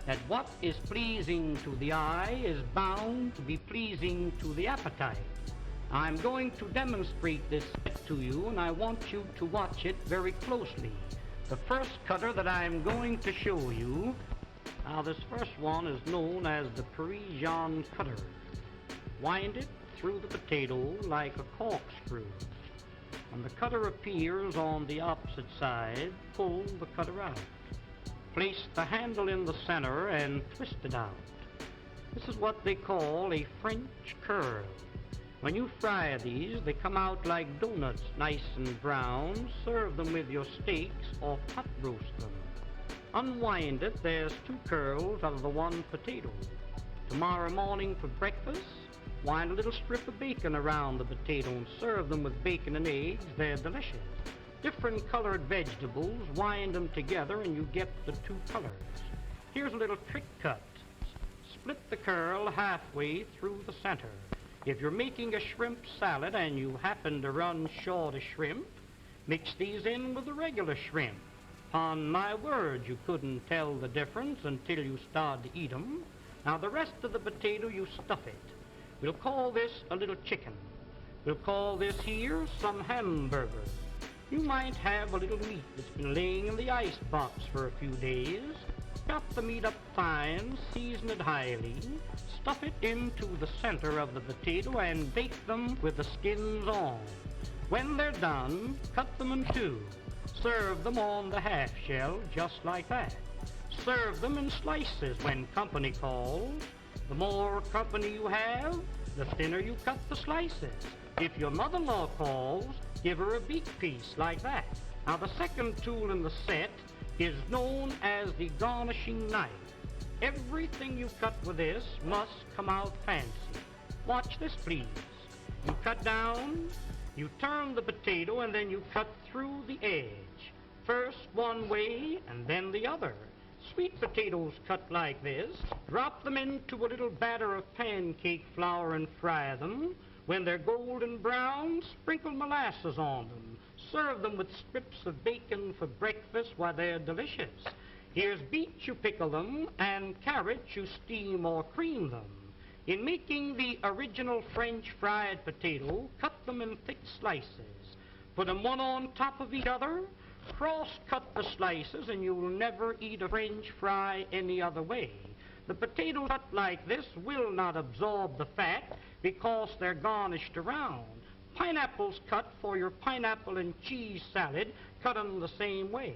that what is pleasing to the eye is bound to be pleasing to the appetite. I'm going to demonstrate this to you, and I want you to watch it very closely. The first cutter that I'm going to show you, now this first one is known as the Parisian cutter. Wind it through the potato like a corkscrew. When the cutter appears on the opposite side, pull the cutter out. Place the handle in the center and twist it out. This is what they call a French curl. When you fry these, they come out like donuts, nice and brown. Serve them with your steaks or pot roast them. Unwind it, there's 2 curls out of the 1 potato. Tomorrow morning for breakfast, wind a little strip of bacon around the potato and serve them with bacon and eggs. They're delicious. Different colored vegetables, wind them together and you get the 2 colors. Here's a little trick cut. Split the curl halfway through the center. If you're making a shrimp salad and you happen to run short of shrimp, mix these in with the regular shrimp. On my word, you couldn't tell the difference until you start to eat them. Now the rest of the potato, you stuff it. We'll call this a little chicken. We'll call this here some hamburger. You might have a little meat that's been laying in the ice box for a few days. Chop the meat up fine, season it highly, stuff it into the center of the potato and bake them with the skins on. When they're done, cut them in 2. Serve them on the half shell just like that. Serve them in slices when company calls. The more company you have, the thinner you cut the slices. If your mother-in-law calls, give her a beak piece like that. Now the second tool in the set is known as the garnishing knife. Everything you cut with this must come out fancy. Watch this, please. You cut down, you turn the potato, and then you cut through the edge. First one way and then the other. Sweet potatoes cut like this, drop them into a little batter of pancake flour and fry them. When they're golden brown, sprinkle molasses on them. Serve them with strips of bacon for breakfast while they're delicious. Here's beets, you pickle them, and carrots, you steam or cream them. In making the original French fried potato, cut them in thick slices. Put them one on top of each other. Cross-cut the slices and you'll never eat a French fry any other way. The potatoes cut like this will not absorb the fat because they're garnished around. Pineapples cut for your pineapple and cheese salad, cut them the same way.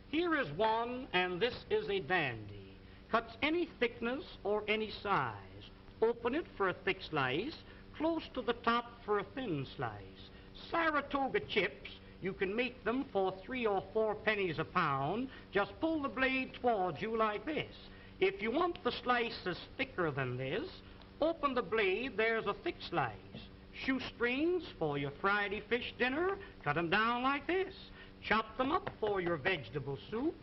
Here is one, and this is a dandy. Cuts any thickness or any size. Open it for a thick slice, close to the top for a thin slice. Saratoga chips, you can make them for 3 or 4 pennies a pound. Just pull the blade towards you like this. If you want the slices thicker than this, open the blade, there's a thick slice. Shoestrings for your Friday fish dinner, cut them down like this. Chop them up for your vegetable soup.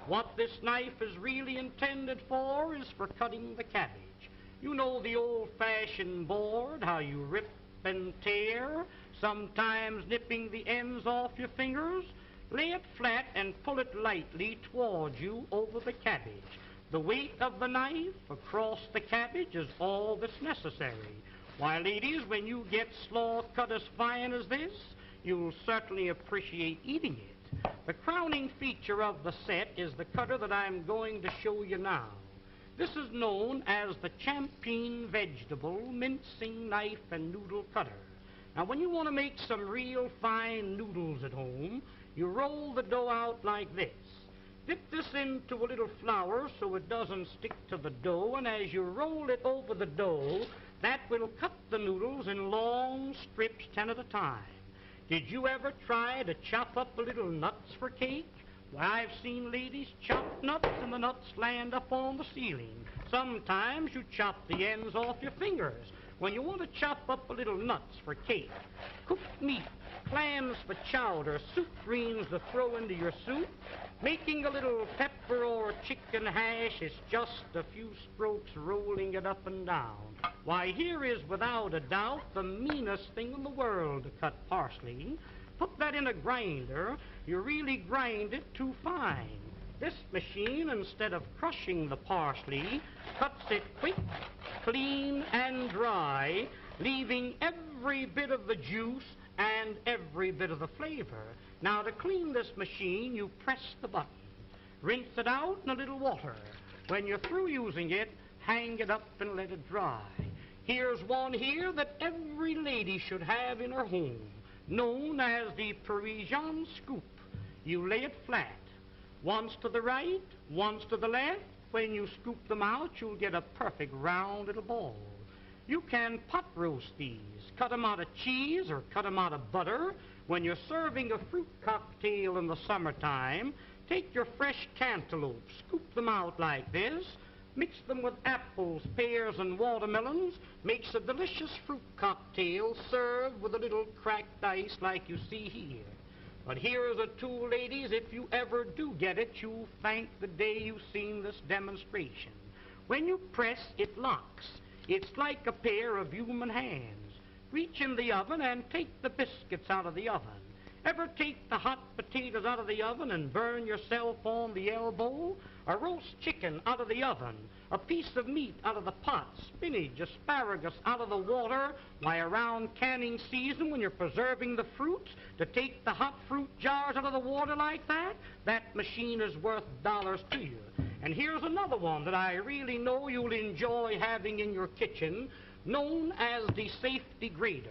What this knife is really intended for is for cutting the cabbage. You know the old-fashioned board, how you rip and tear, sometimes nipping the ends off your fingers. Lay it flat and pull it lightly towards you over the cabbage. The weight of the knife across the cabbage is all that's necessary. Why, ladies, when you get slaw cut as fine as this, you'll certainly appreciate eating it. The crowning feature of the set is the cutter that I'm going to show you now. This is known as the Champeen vegetable mincing knife and noodle cutter. Now, when you want to make some real fine noodles at home, you roll the dough out like this. Dip this into a little flour so it doesn't stick to the dough, and as you roll it over the dough, that will cut the noodles in long strips, 10 at a time. Did you ever try to chop up a little nuts for cake? Why, I've seen ladies chop nuts and the nuts land up on the ceiling. Sometimes you chop the ends off your fingers. When you want to chop up a little nuts for cake, cooked meat, clams for chowder, soup greens to throw into your soup, making a little pepper or chicken hash is just a few strokes rolling it up and down. Why, here is without a doubt the meanest thing in the world to cut parsley. Put that in a grinder, you really grind it too fine. This machine, instead of crushing the parsley, cuts it quick, clean, and dry, leaving every bit of the juice and every bit of the flavor. Now, to clean this machine, you press the button. Rinse it out in a little water. When you're through using it, hang it up and let it dry. Here's one here that every lady should have in her home, known as the Parisian scoop. You lay it flat, once to the right, once to the left. When you scoop them out, you'll get a perfect round little ball. You can pot roast these, cut them out of cheese or cut them out of butter. When you're serving a fruit cocktail in the summertime, take your fresh cantaloupe, scoop them out like this, mix them with apples, pears, and watermelons, makes a delicious fruit cocktail served with a little cracked ice like you see here. But here's a tool, ladies, if you ever do get it, you'll thank the day you've seen this demonstration. When you press, it locks. It's like a pair of human hands. Reach in the oven and take the biscuits out of the oven. Ever take the hot potatoes out of the oven and burn yourself on the elbow? A roast chicken out of the oven, a piece of meat out of the pot, spinach, asparagus out of the water. Why, around canning season, when you're preserving the fruits, to take the hot fruit jars out of the water like that, that machine is worth dollars to you. And here's another one that I really know you'll enjoy having in your kitchen, known as the safety grater.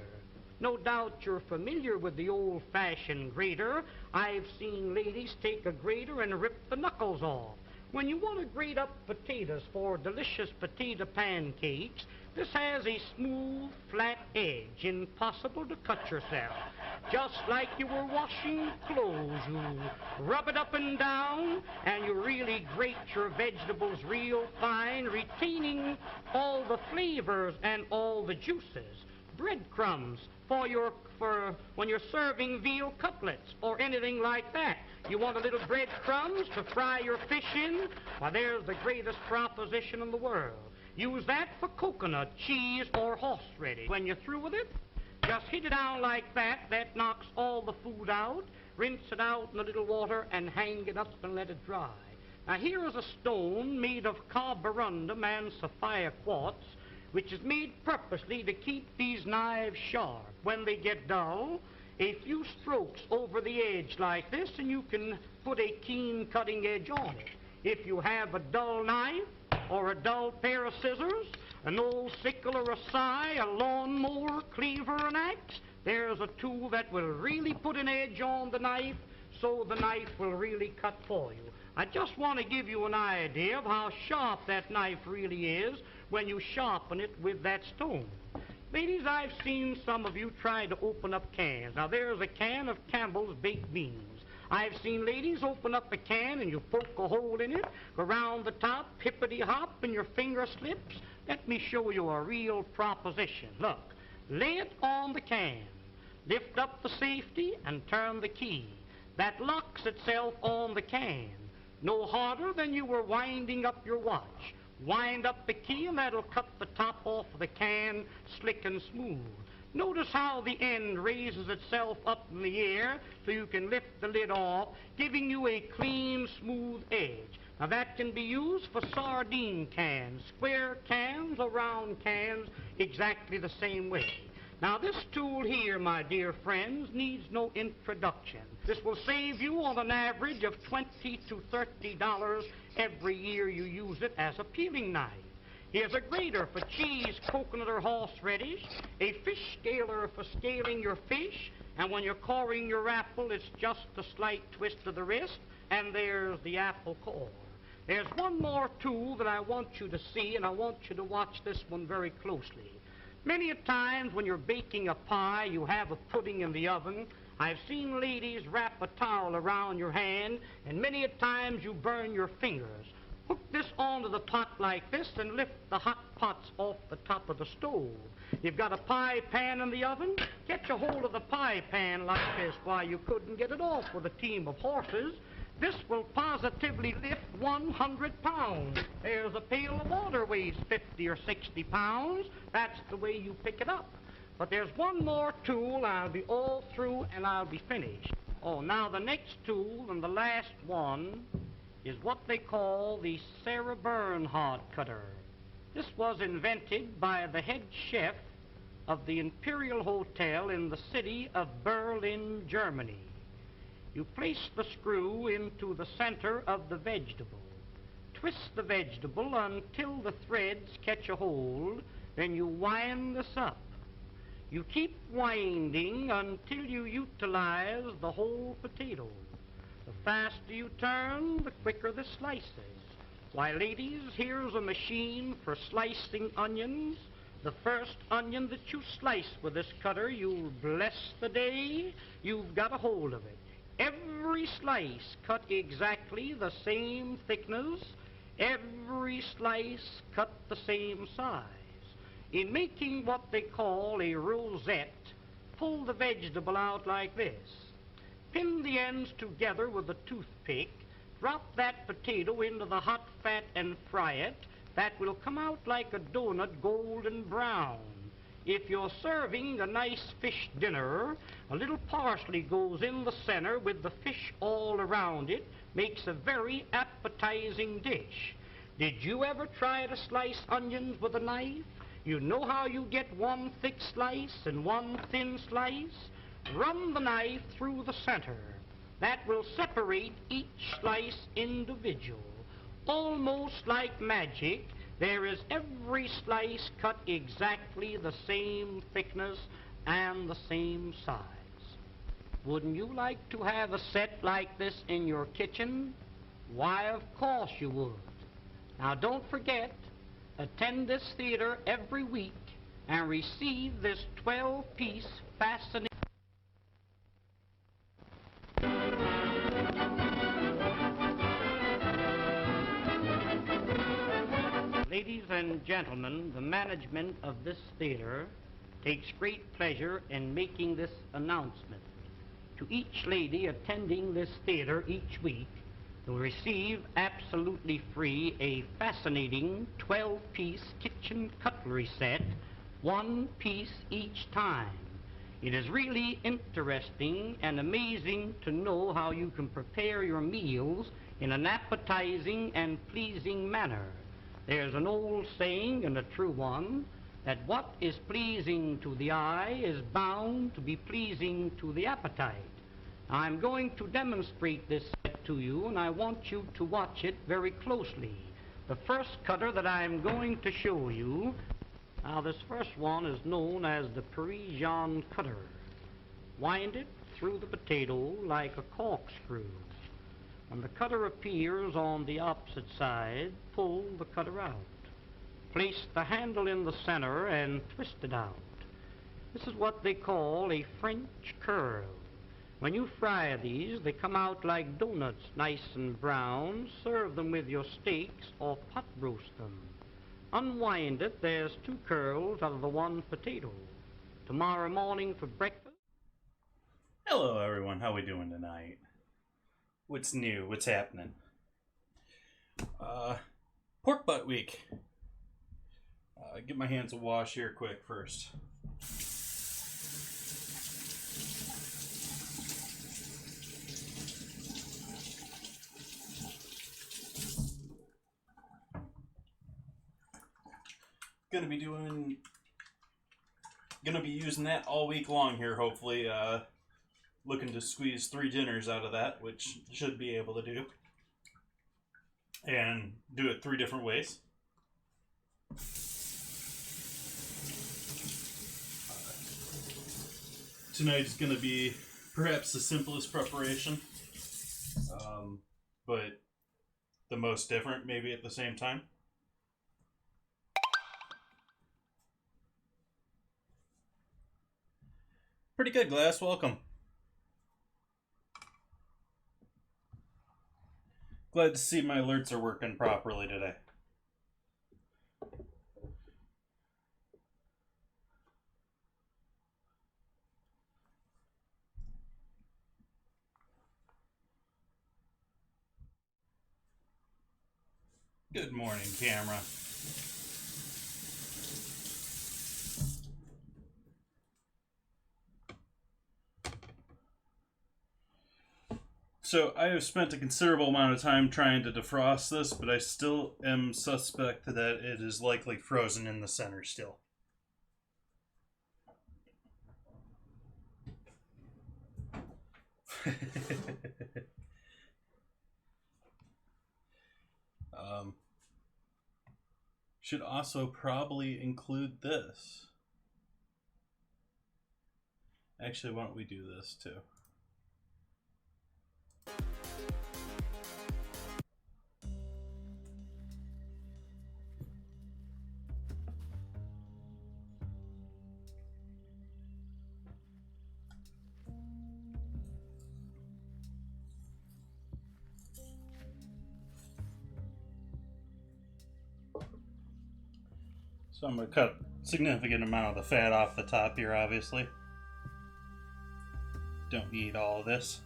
No doubt you're familiar with the old-fashioned grater. I've seen ladies take a grater and rip the knuckles off. When you want to grate up potatoes for delicious potato pancakes, this has a smooth, flat edge, impossible to cut yourself. Just like you were washing clothes, you rub it up and down, and you really grate your vegetables real fine, retaining all the flavors and all the juices. Breadcrumbs for when you're serving veal cutlets or anything like that. You want a little breadcrumbs to fry your fish in? Why, there's the greatest proposition in the world. Use that for coconut, cheese, or horseradish. When you're through with it, just hit it down like that. That knocks all the food out. Rinse it out in a little water and hang it up and let it dry. Now, here is a stone made of carborundum and sapphire quartz, which is made purposely to keep these knives sharp. When they get dull, a few strokes over the edge like this, and you can put a keen cutting edge on it. If you have a dull knife or a dull pair of scissors, an old sickle or a scythe, a lawnmower, cleaver, an axe, there's a tool that will really put an edge on the knife, so the knife will really cut for you. I just want to give you an idea of how sharp that knife really is when you sharpen it with that stone. Ladies, I've seen some of you try to open up cans. Now, there's a can of Campbell's baked beans. I've seen ladies open up a can and you poke a hole in it, go around the top, hippity-hop, and your finger slips. Let me show you a real proposition. Look, lay it on the can, lift up the safety, and turn the key. That locks itself on the can. No harder than you were winding up your watch. Wind up the key and that'll cut the top off of the can slick and smooth. Notice how the end raises itself up in the air so you can lift the lid off, giving you a clean, smooth edge. Now that can be used for sardine cans, square cans or round cans, exactly the same way. Now this tool here, my dear friends, needs no introduction. This will save you on an average of $20 to $30 every year you use it as a peeling knife. Here's a grater for cheese, coconut, or horseradish, a fish scaler for scaling your fish, and when you're coring your apple, it's just a slight twist of the wrist, and there's the apple core. There's one more tool that I want you to see, and I want you to watch this one very closely. Many a times when you're baking a pie, you have a pudding in the oven. I've seen ladies wrap a towel around your hand, and many a times you burn your fingers. Hook this onto the pot like this and lift the hot pots off the top of the stove. You've got a pie pan in the oven, catch a hold of the pie pan like this. Why, you couldn't get it off with a team of horses. This will positively lift 100 pounds. There's a pail of water weighs 50 or 60 pounds. That's the way you pick it up. But there's one more tool. I'll be all through and I'll be finished. Oh, now the next tool and the last one is what they call the Sarah Bernhardt cutter. This was invented by the head chef of the Imperial Hotel in the city of Berlin, Germany. You place the screw into the center of the vegetable. Twist the vegetable until the threads catch a hold, then you wind this up. You keep winding until you utilize the whole potato. The faster you turn, the quicker the slices. Why, ladies, here's a machine for slicing onions. The first onion that you slice with this cutter, you'll bless the day you've got a hold of it. Every slice cut exactly the same thickness, every slice cut the same size. In making what they call a rosette, pull the vegetable out like this. Pin the ends together with a toothpick, drop that potato into the hot fat and fry it. That will come out like a donut, golden brown. If you're serving a nice fish dinner, a little parsley goes in the center with the fish all around it, makes a very appetizing dish. Did you ever try to slice onions with a knife? You know how you get one thick slice and one thin slice? Run the knife through the center. That will separate each slice individual. Almost like magic, there is every slice cut exactly the same thickness and the same size. Wouldn't you like to have a set like this in your kitchen? Why, of course you would. Now don't forget, attend this theater every week and receive this 12-piece fascinating... Ladies and gentlemen, the management of this theater takes great pleasure in making this announcement. To each lady attending this theater each week, you'll receive absolutely free a fascinating 12-piece kitchen cutlery set, one piece each time. It is really interesting and amazing to know how you can prepare your meals in an appetizing and pleasing manner. There's an old saying, and a true one, that what is pleasing to the eye is bound to be pleasing to the appetite. I'm going to demonstrate this set to you, and I want you to watch it very closely. The first cutter that I'm going to show you, now this first one is known as the Parisian cutter. Wind it through the potato like a corkscrew. When the cutter appears on the opposite side, pull the cutter out. Place the handle in the center and twist it out. This is what they call a French curl. When you fry these, they come out like donuts, nice and brown. Serve them with your steaks or pot roast them. Unwind it, there's two curls out of the one potato. Tomorrow morning for breakfast. Hello everyone, how we doing tonight? What's new? What's happening? Pork butt week. Get my hands a wash here quick first. Gonna be using that all week long here, hopefully. Looking to squeeze 3 dinners out of that, which should be able to do. And do it 3 different ways. Tonight is going to be perhaps the simplest preparation, but the most different maybe at the same time. Pretty good, Glass. Welcome. Glad to see my alerts are working properly today. Good morning, camera. So I have spent a considerable amount of time trying to defrost this, but I still am suspect that it is likely frozen in the center still. Should also probably include this. Actually, why don't we do this too? So I'm going to cut a significant amount of the fat off the top here, obviously. Don't need all of this.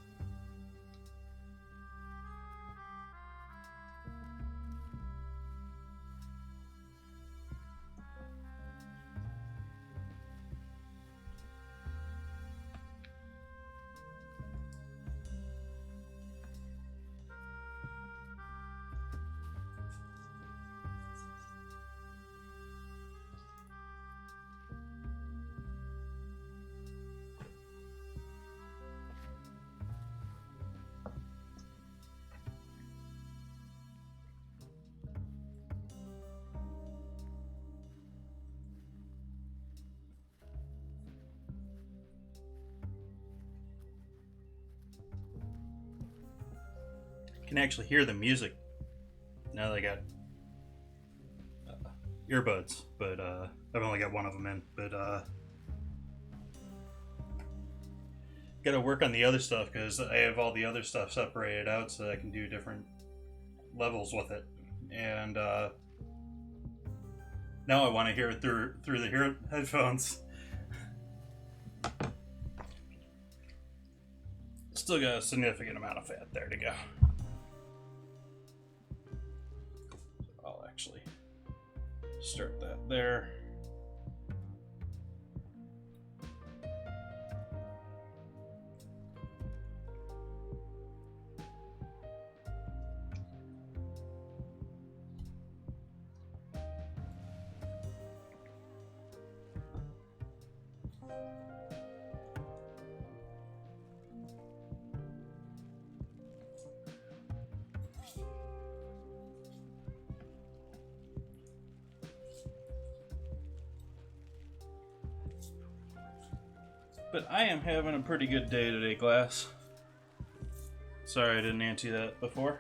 Can actually hear the music now that I got earbuds, but I've only got one of them in. But gotta work on the other stuff because I have all the other stuff separated out so that I can do different levels with it. And now I want to hear it through the headphones. Still got a significant amount of fat there to go. Actually start that there. But I am having a pretty good day today, Glass. Sorry I didn't answer that before.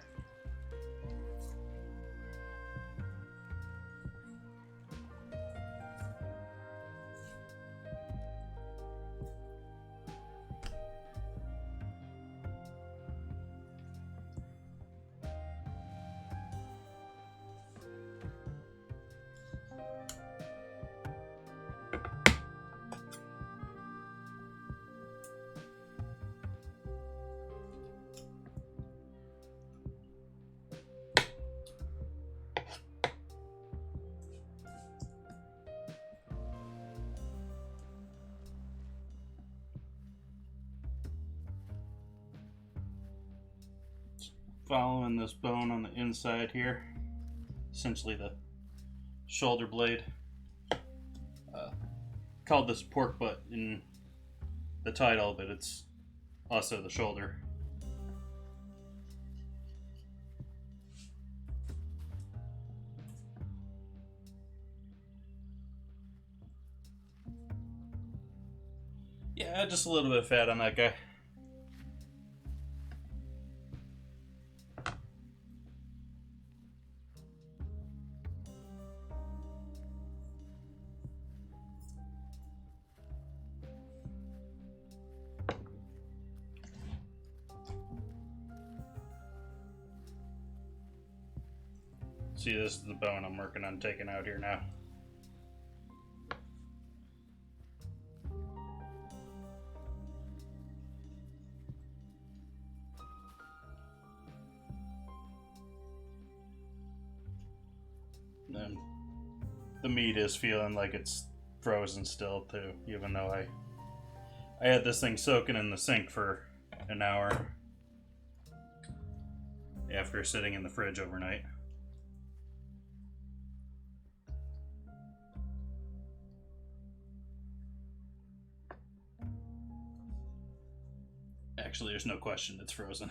Following this bone on the inside here, essentially the shoulder blade. Called this pork butt in the title, but it's also the shoulder. Yeah, just a little bit of fat on that guy. See, this is the bone I'm working on taking out here now. And the meat is feeling like it's frozen still too, even though I had this thing soaking in the sink for an hour. after sitting in the fridge overnight. Actually, there's no question it's frozen.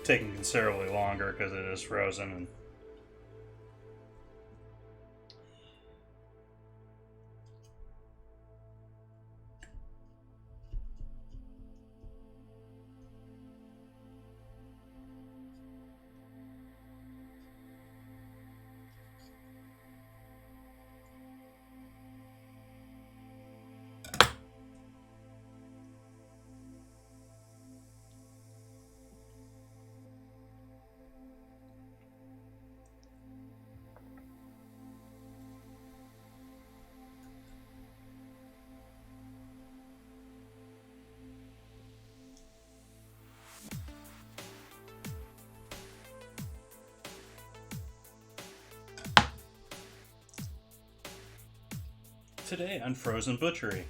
Taking considerably longer because it is frozen. And today on Frozen Butchery.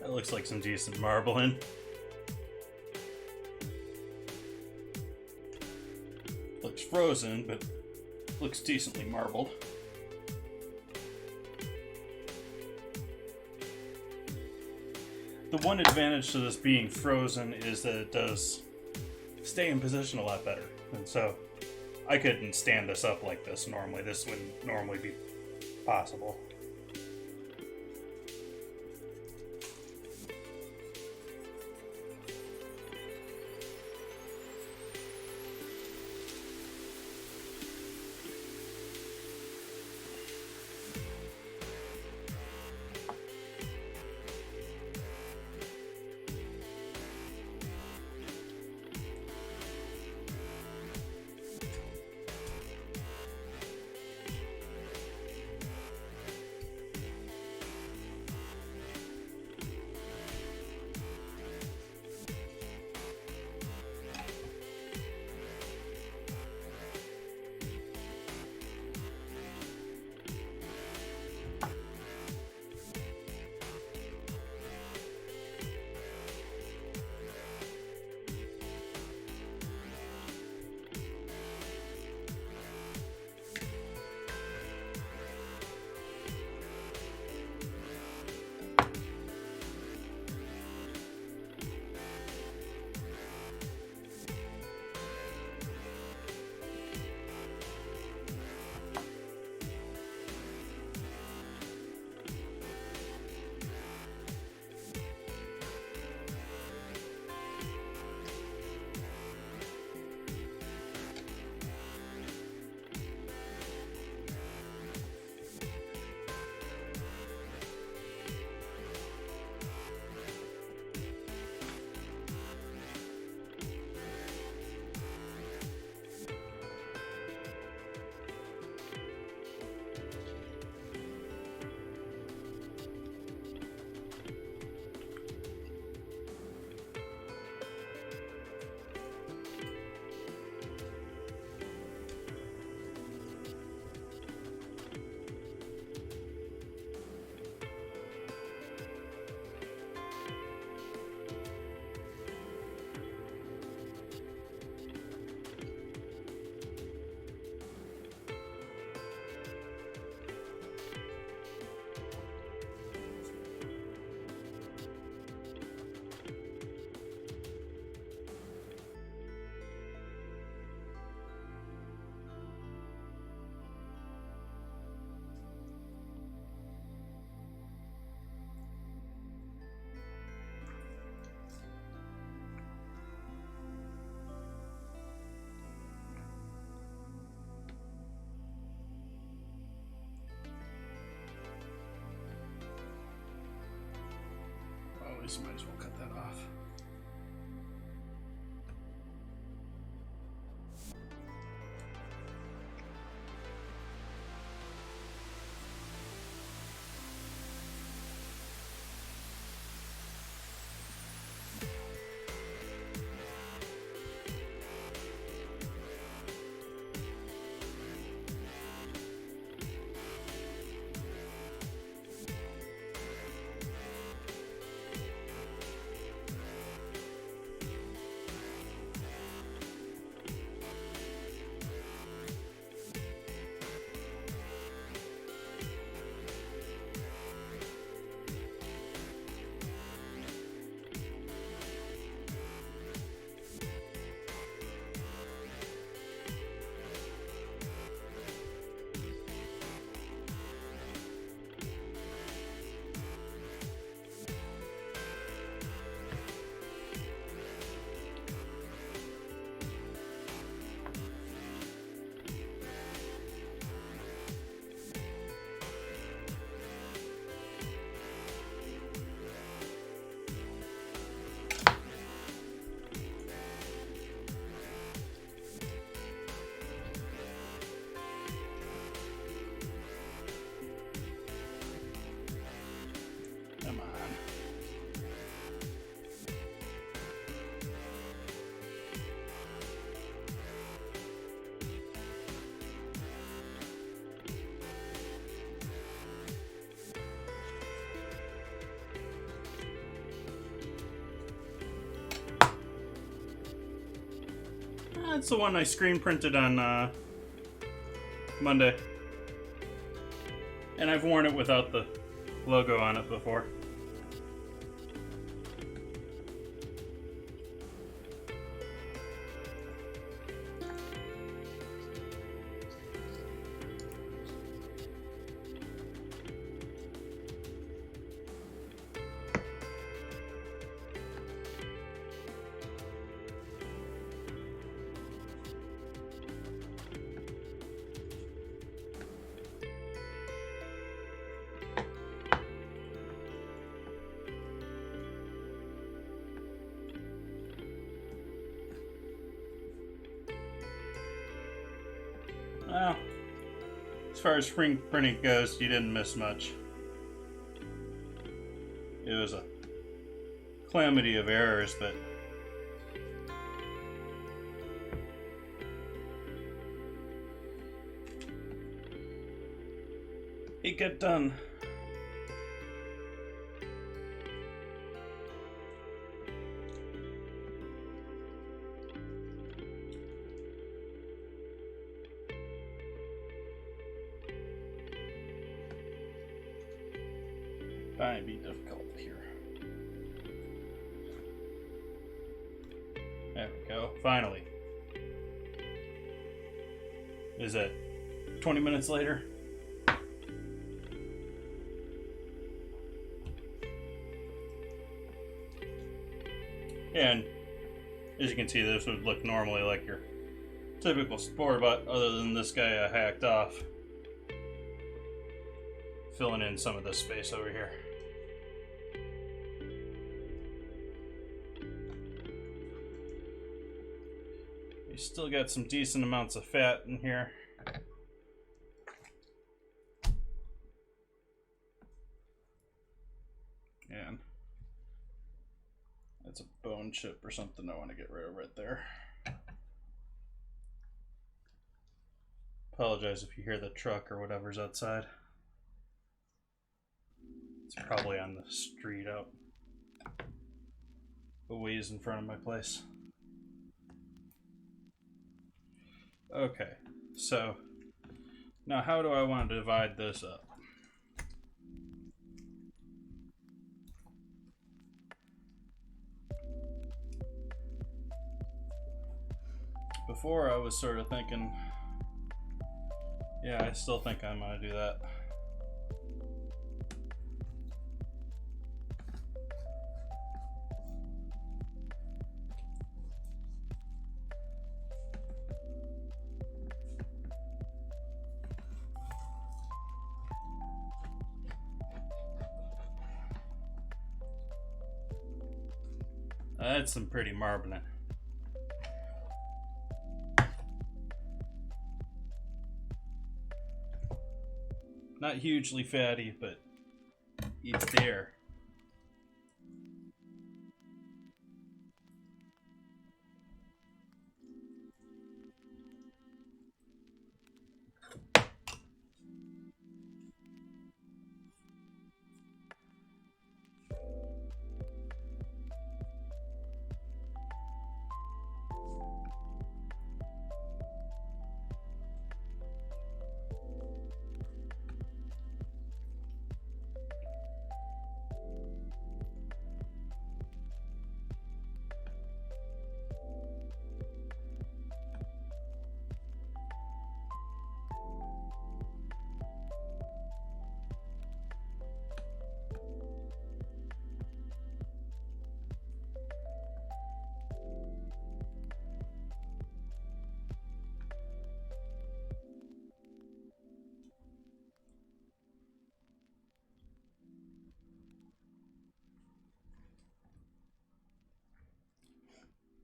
That looks like some decent marbling. Looks frozen, but looks decently marbled. The one advantage to this being frozen is that it does stay in position a lot better. And so I couldn't stand this up like this normally. This wouldn't normally be possible. anyways, might as well cut that off. That's the one I screen printed on Monday. And I've worn it without the logo on it before. Well, as far as screen printing goes, you didn't miss much. It was a calamity of errors, but it got done. Might be difficult here. There we go. Finally. Is it 20 minutes later? And as you can see, this would look normally like your typical sport bot, other than this guy I hacked off, filling in some of this space over here. You still got some decent amounts of fat in here. And that's a bone chip or something I want to get rid of right there. Apologize if you hear the truck or whatever's outside. It's probably on the street out a ways in front of my place. Okay, so now how do I want to divide this up? Before I was sort of thinking, yeah, I still think I'm going to do that. That's some pretty marbling. Not hugely fatty, but it's there.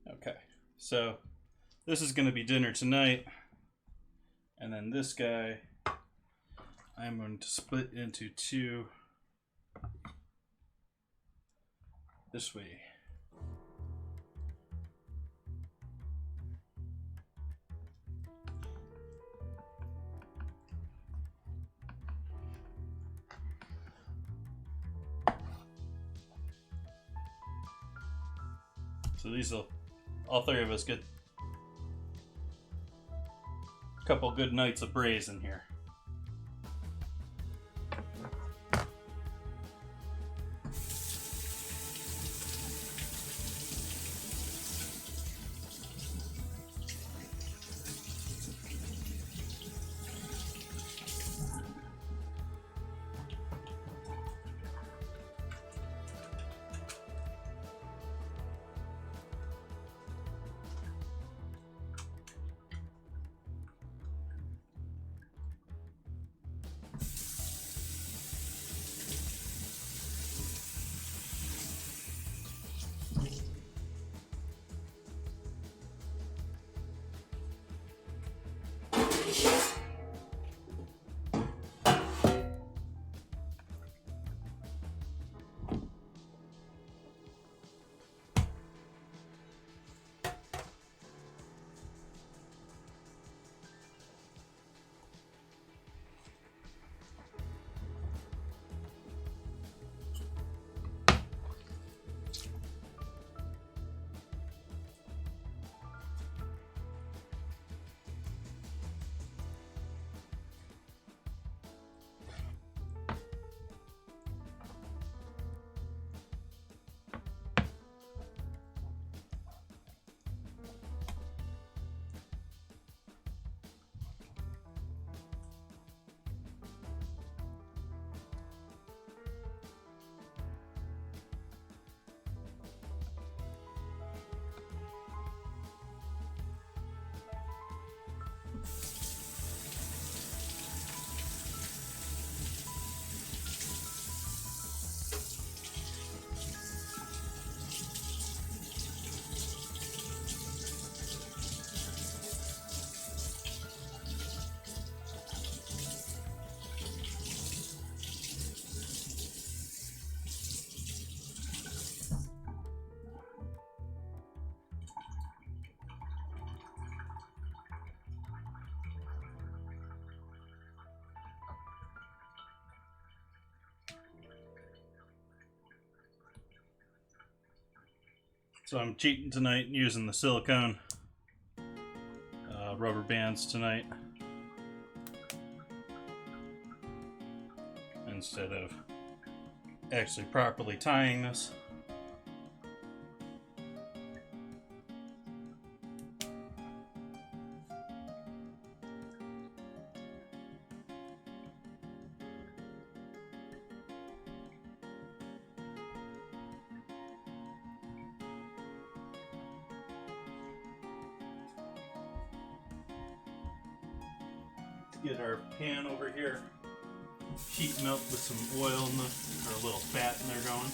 Okay, so this is going to be dinner tonight, and then this guy I'm going to split into two this way. So these will, all three of us get a couple good nights of braised in here. So I'm cheating tonight using the silicone rubber bands tonight instead of actually properly tying this. Get our pan over here, sheet milk with some oil in the, or a little fat in there going.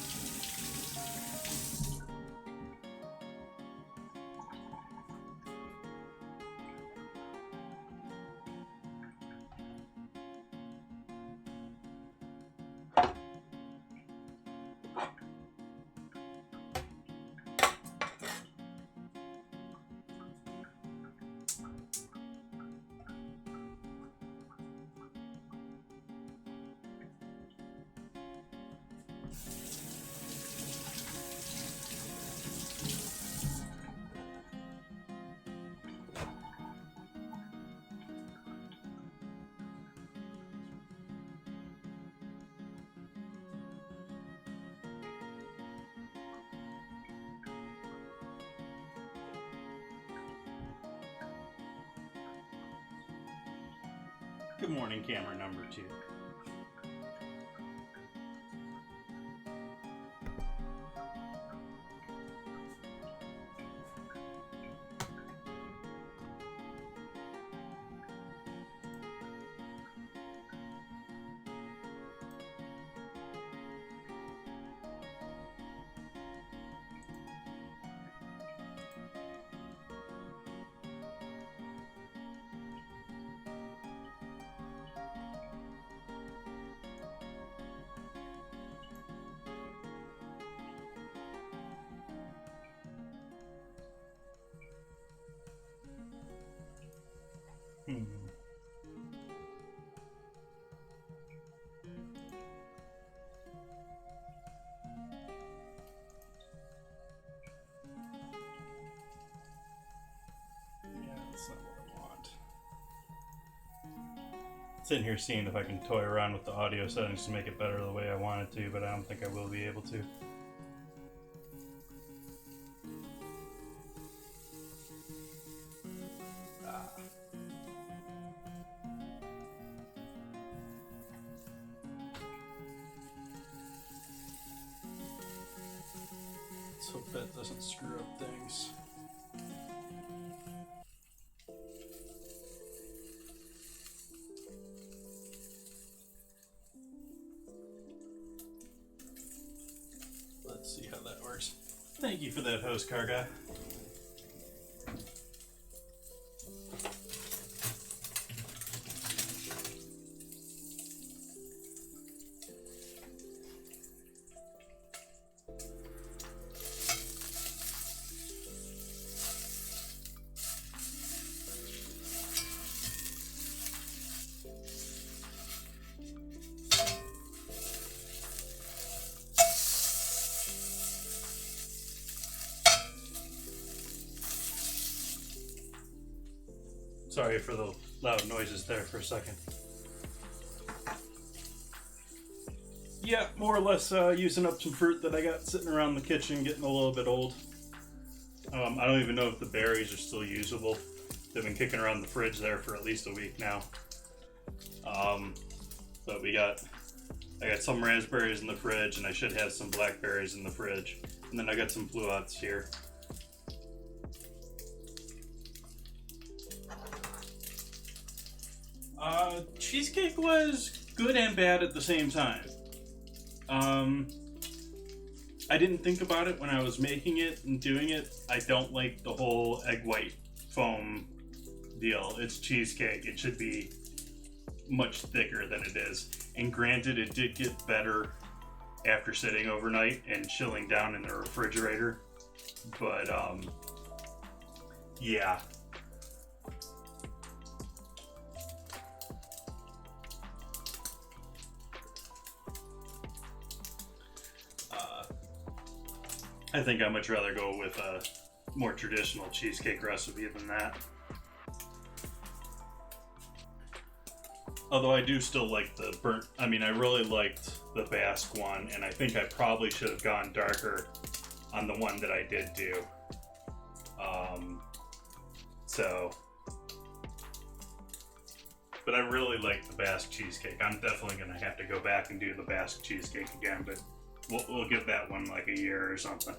Good morning, camera number 2. That's not what I want. Sitting here seeing if I can toy around with the audio settings to make it better the way I want it to, but I don't think I will be able to. Let's hope that doesn't screw up things. Let's see how that works. Thank you for that, host car guy. Sorry for the loud noises there for a second. Yeah, more or less using up some fruit that I got sitting around the kitchen, getting a little bit old. I don't even know if the berries are still usable. They've been kicking around the fridge there for at least a week now. But I got some raspberries in the fridge, and I should have some blackberries in the fridge. And then I got some Pluots here. Cheesecake was good and bad at the same time. I didn't think about it when I was making it and doing it. I don't like the whole egg white foam deal. It's cheesecake. It should be much thicker than it is. And granted, it did get better after sitting overnight and chilling down in the refrigerator. But, yeah. I think I'd much rather go with a more traditional cheesecake recipe than that. Although I do still like the burnt, I really liked the Basque one, and I think I probably should have gone darker on the one that I did do. But I really like the Basque cheesecake. I'm definitely going to have to go back and do the Basque cheesecake again, but we'll give that one like a year or something.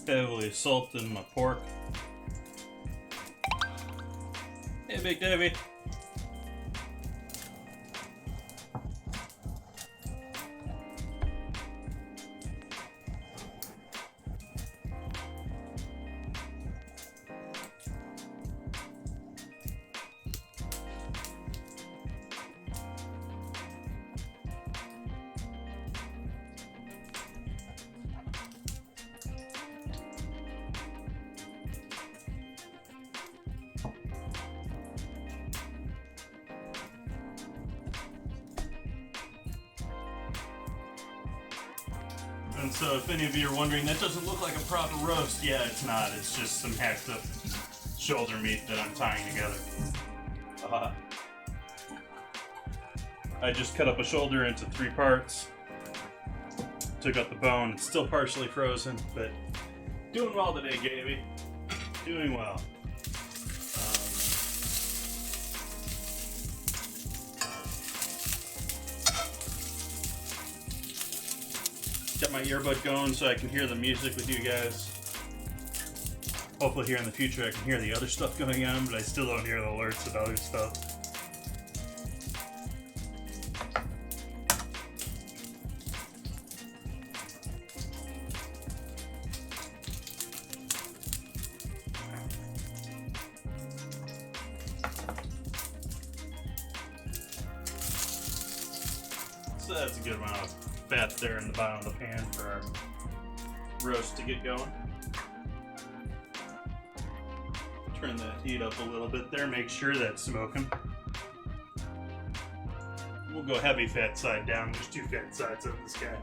Heavily salted my pork. Hey, Big Davy. And so if any of you are wondering, that doesn't look like a proper roast. Yeah, it's not. It's just some hacked up shoulder meat that I'm tying together. I just cut up a shoulder into 3 parts. Took out the bone. It's still partially frozen, but doing well today, Gaby. Doing well. Got my earbud going so I can hear the music with you guys. Hopefully here in the future I can hear the other stuff going on, but I still don't hear the alerts and other stuff. So that's a good amount of fat there in the bottom of the pan for our roast to get going. Turn that heat up a little bit there, make sure that's smoking. We'll go heavy fat side down. There's 2 fat sides on this guy.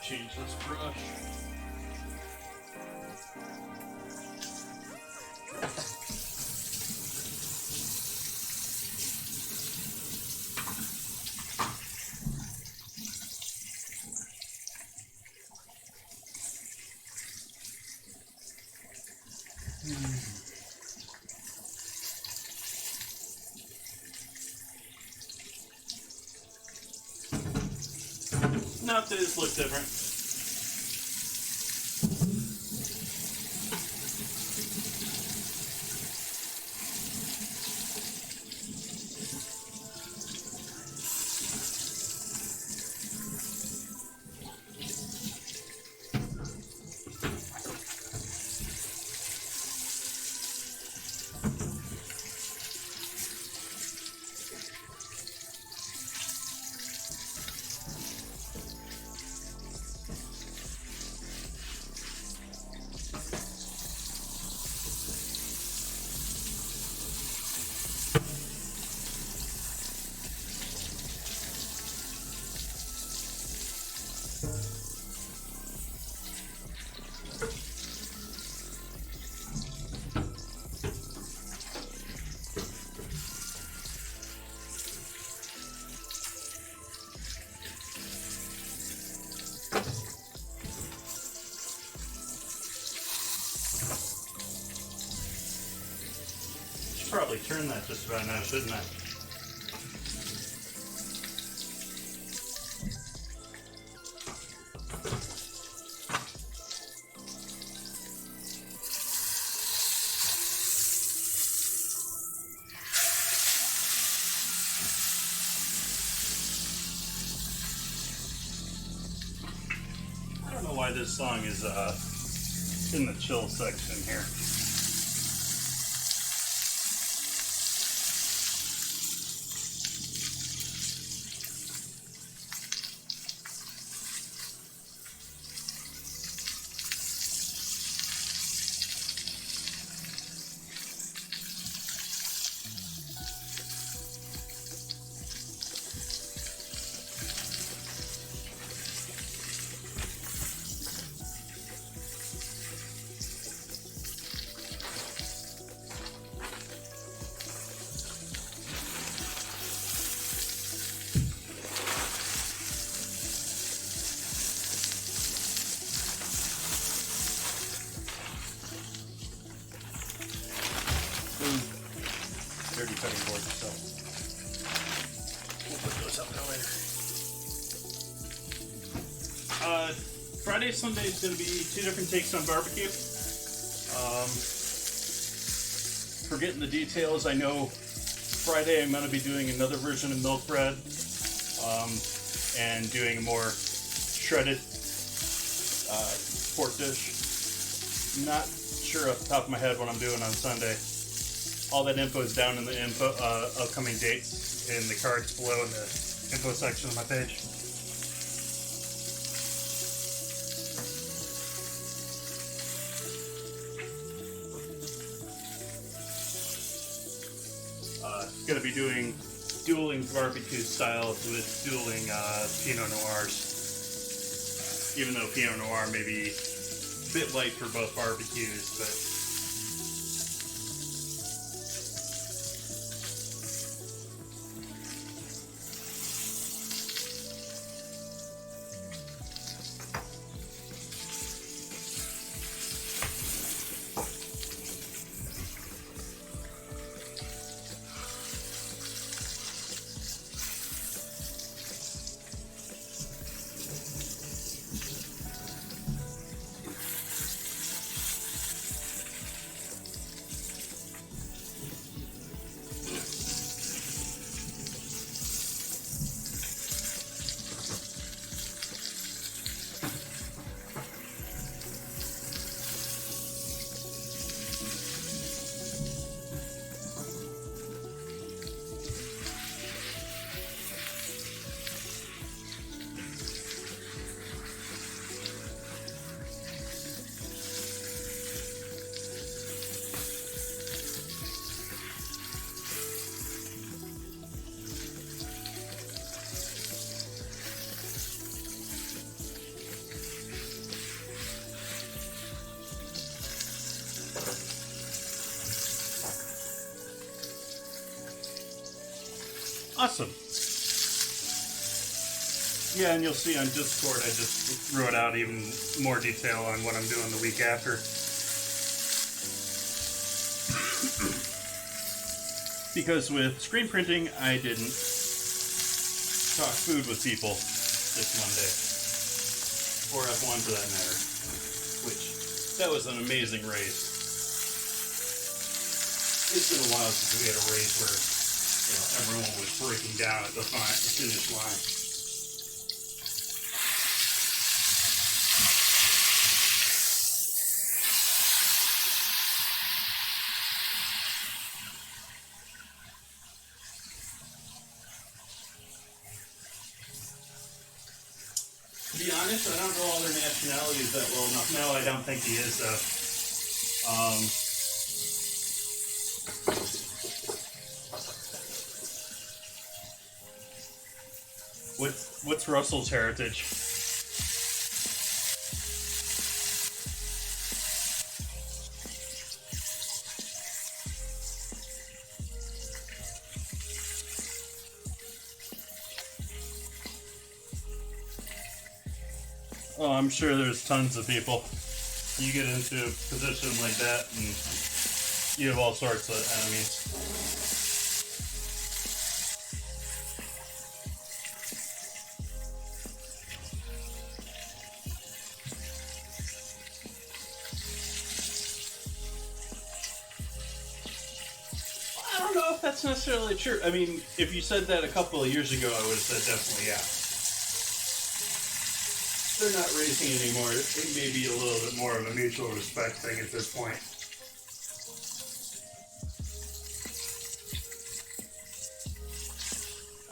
Change this brush. Nope, they just look different. Probably turn that just about now, shouldn't I? I don't know why this song is in the chill section here. Friday, Sunday is going to be 2 different takes on barbecue. Forgetting the details, I know Friday I'm going to be doing another version of milk bread and doing a more shredded pork dish. Not sure off the top of my head what I'm doing on Sunday. All that info is down in the upcoming dates in the cards below in the info section of my page. Going to be doing dueling barbecue styles with dueling Pinot Noirs. Even though Pinot Noir may be a bit light for both barbecues, but awesome. Yeah, and you'll see on Discord I just wrote out even more detail on what I'm doing the week after. Because with screen printing, I didn't talk food with people this Monday. Or F1 for that matter. Which, that was an amazing race. It's been a while since we had a race where everyone was breaking down at the finish line. To be honest, I don't know all their nationalities that well enough. No, I don't think he is, though. What's Russell's heritage? Oh, I'm sure there's tons of people. You get into a position like that and you have all sorts of enemies. I don't know if that's necessarily true. I mean, if you said that a couple of years ago, I would have said definitely yeah. They're not racing anymore. It may be a little bit more of a mutual respect thing at this point.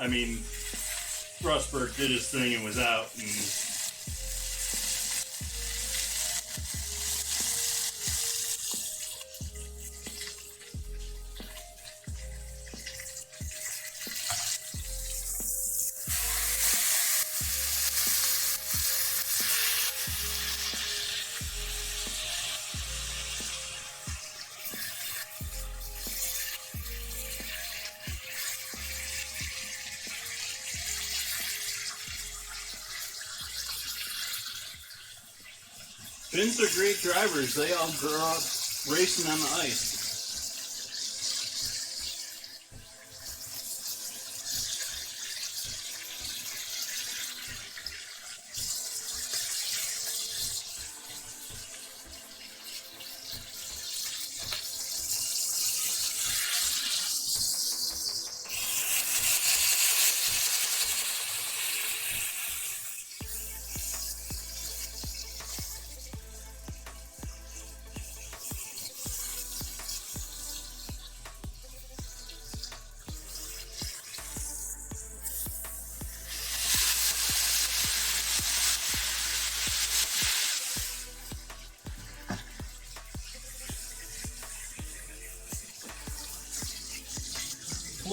I mean, Rosberg did his thing and was out, and Finns are great drivers. They all grew up racing on the ice.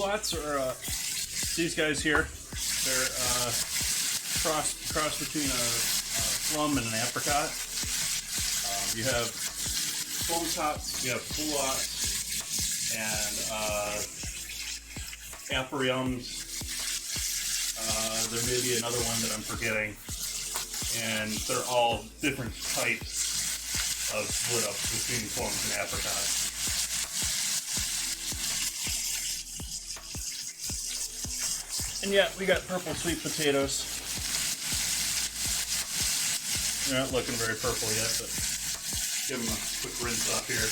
Pluots are these guys here. They're cross between a plum and an apricot. You have plum tops, you have Pluot, and aperiums. There may be another one that I'm forgetting, and they're all different types of split ups between plums and apricots. And yeah, we got purple sweet potatoes. They're not looking very purple yet, but give them a quick rinse off here.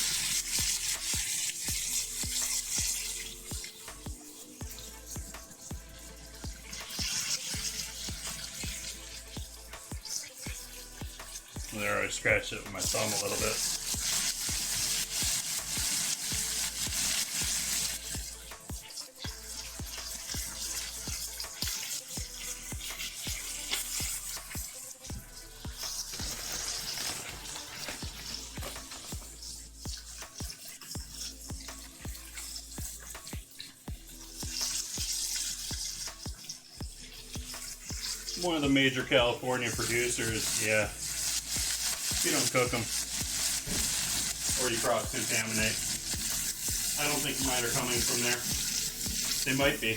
There, I scratched it with my thumb a little bit. One of the major California producers, yeah. You don't cook them, or you cross-contaminate. I don't think mine are coming from there. They might be,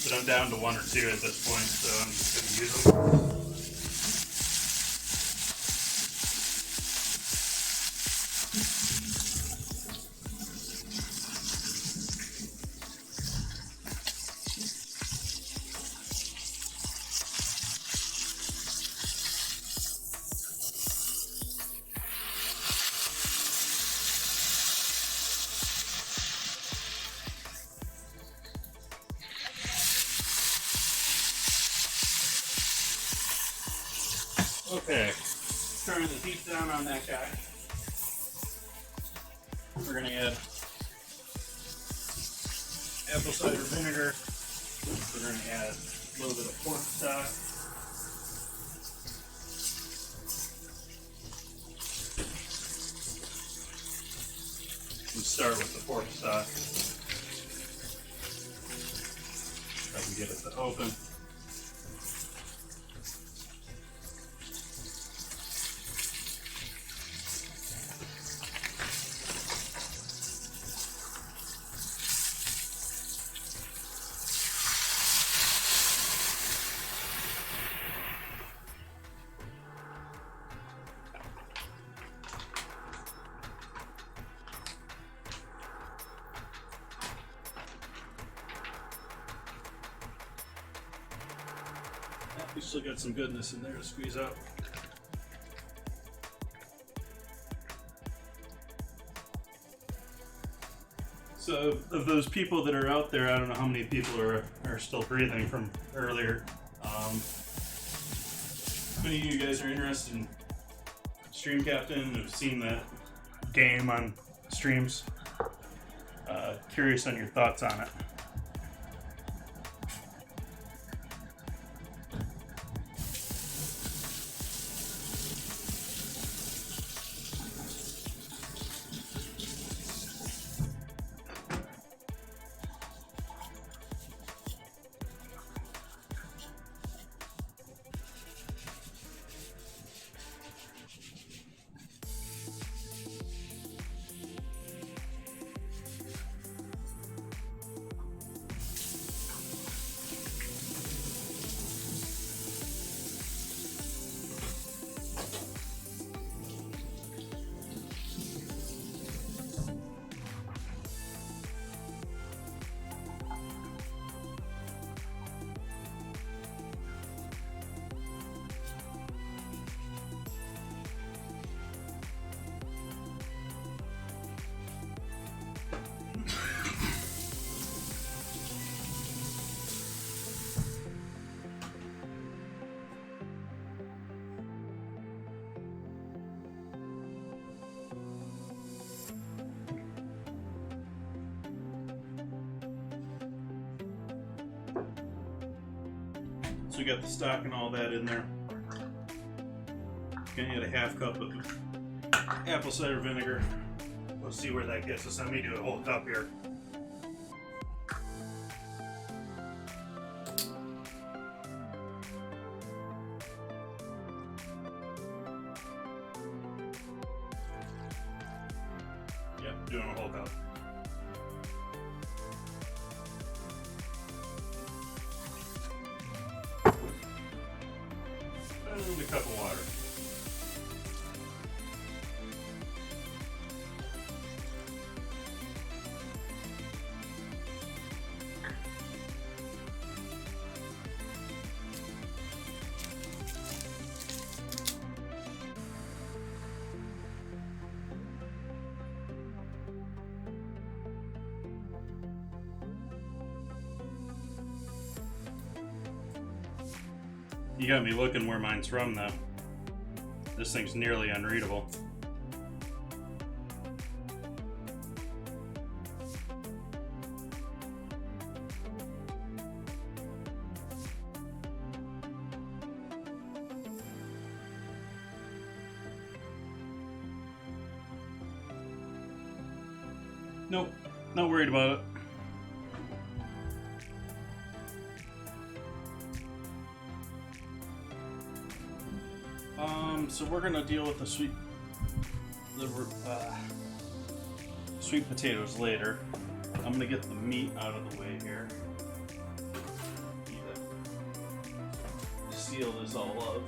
but I'm down to 1 or 2 at this point, so I'm just going to use them. Okay, turn the heat down on that guy. We're going to add apple cider vinegar. We're going to add a little bit of pork stock. We'll start with the pork stock. If I can get it to open. We still got some goodness in there to squeeze out. So, of those people that are out there, I don't know how many people are still breathing from earlier. If any of you guys are interested in Stream Captain, have seen that game on streams, curious on your thoughts on it. So we got the stock and all that in there. Gonna add a half cup of apple cider vinegar. We'll see where that gets us. Let me do a whole cup here. doing a whole cup. And a cup of water. You got me looking where mine's from, though. This thing's nearly unreadable. Nope, not worried about it. So we're gonna deal with the sweet potatoes later. I'm gonna get the meat out of the way here. Need to seal this all up.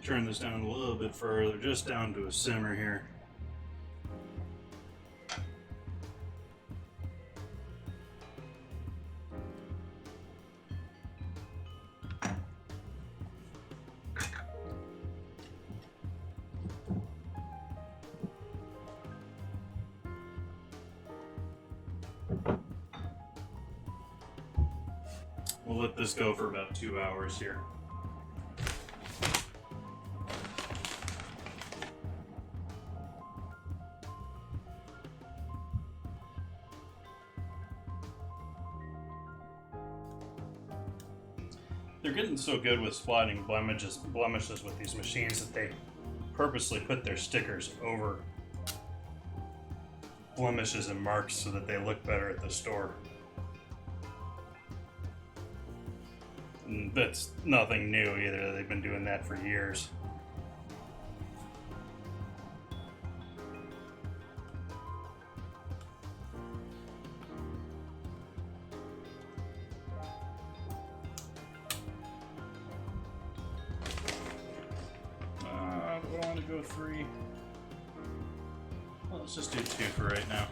Turn this down a little bit further, just down to a simmer here. We'll let this go for about 2 hours here. They're getting so good with spotting blemishes with these machines that they purposely put their stickers over blemishes and marks so that they look better at the store. And that's nothing new either. They've been doing that for years. Do I want to go 3? Well, let's just do 2 for right now.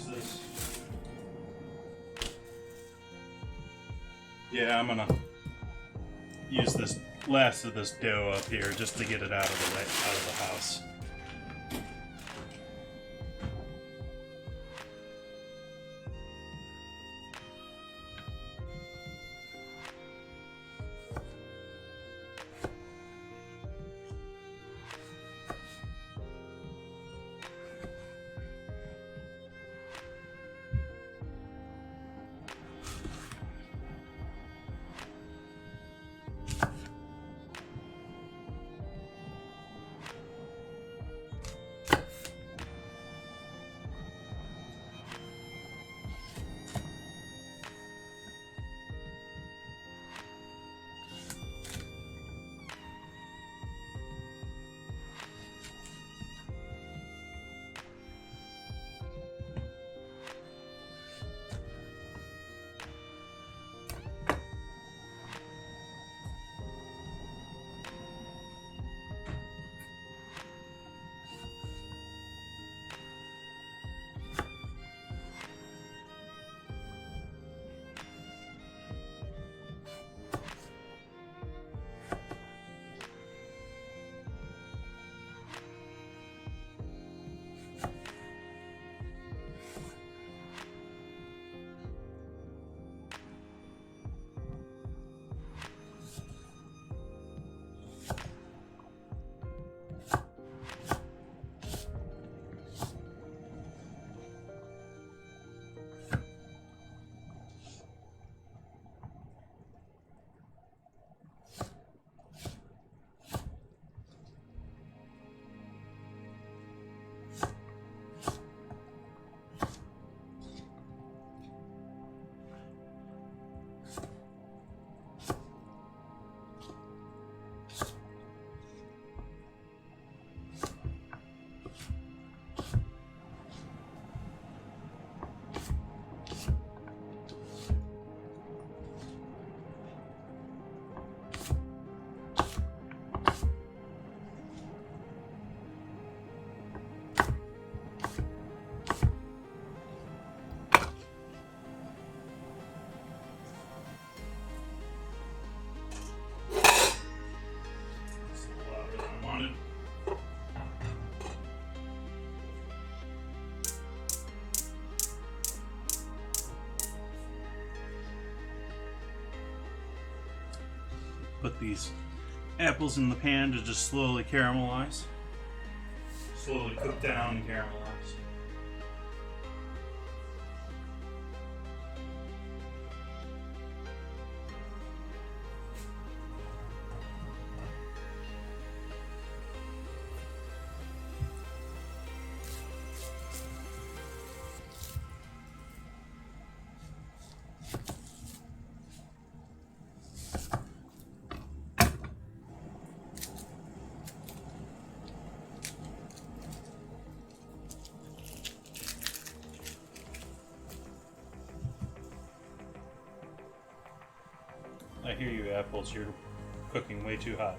this. Yeah, I'm gonna use this last of this dough up here just to get it out of the house. Put these apples in the pan to just slowly caramelize. Slowly cook down and caramelize. I hear you, apples. You're cooking way too hot.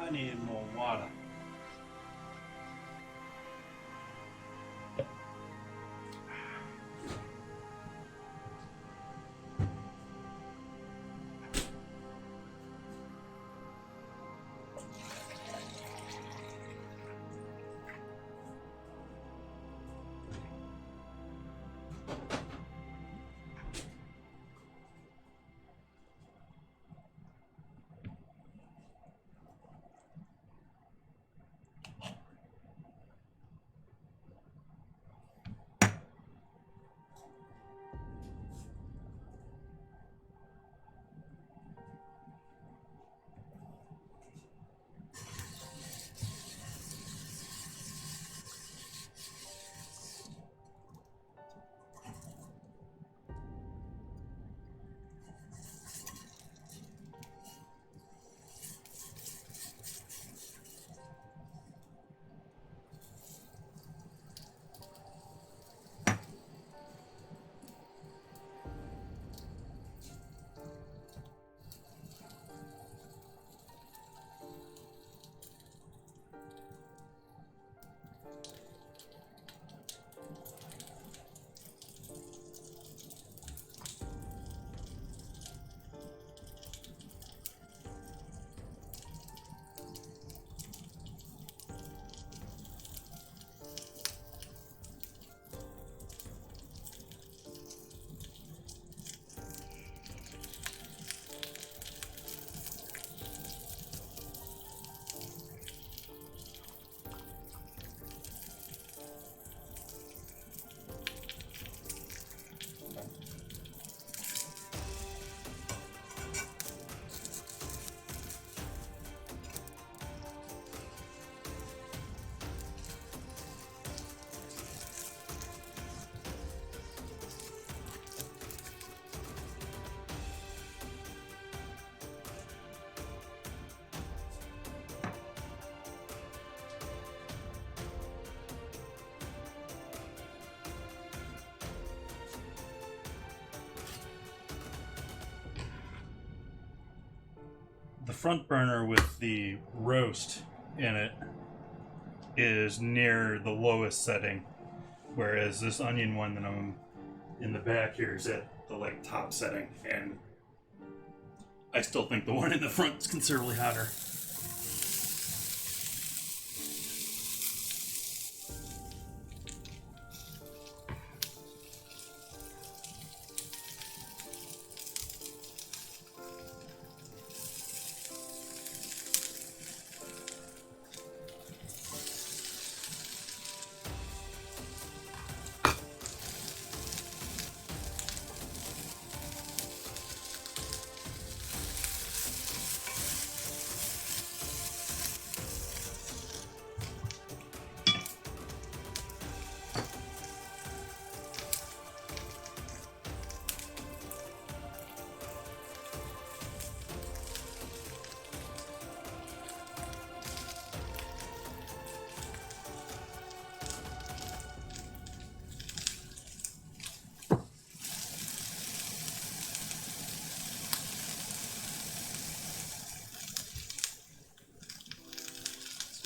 I need more water. The front burner with the roast in it is near the lowest setting, whereas this onion one that I'm in the back here is at the like top setting, and I still think the one in the front is considerably hotter.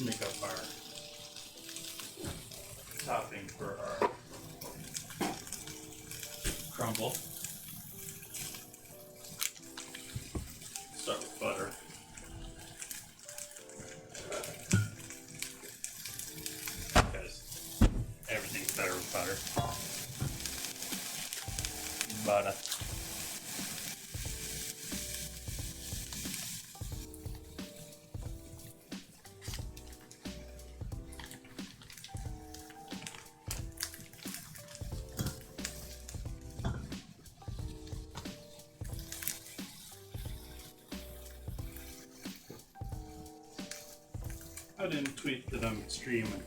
Make up our topping for our crumble. Start with butter. Because everything's better with butter. Butter. I didn't tweet that I'm streaming.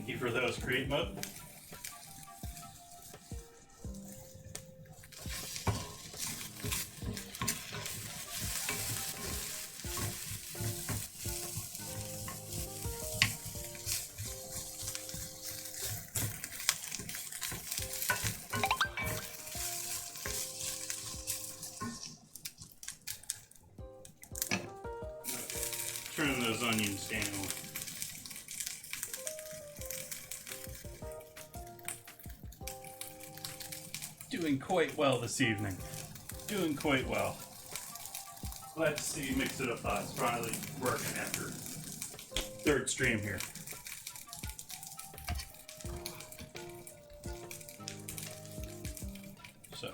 Thank you for those, create mode. Turn those onions down. Doing quite well this evening. Doing quite well. Glad to see you mix it up. It's finally working after third stream here. So.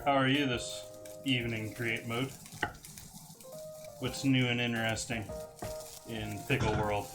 How are you this evening, create mode? What's new and interesting in Pickle World?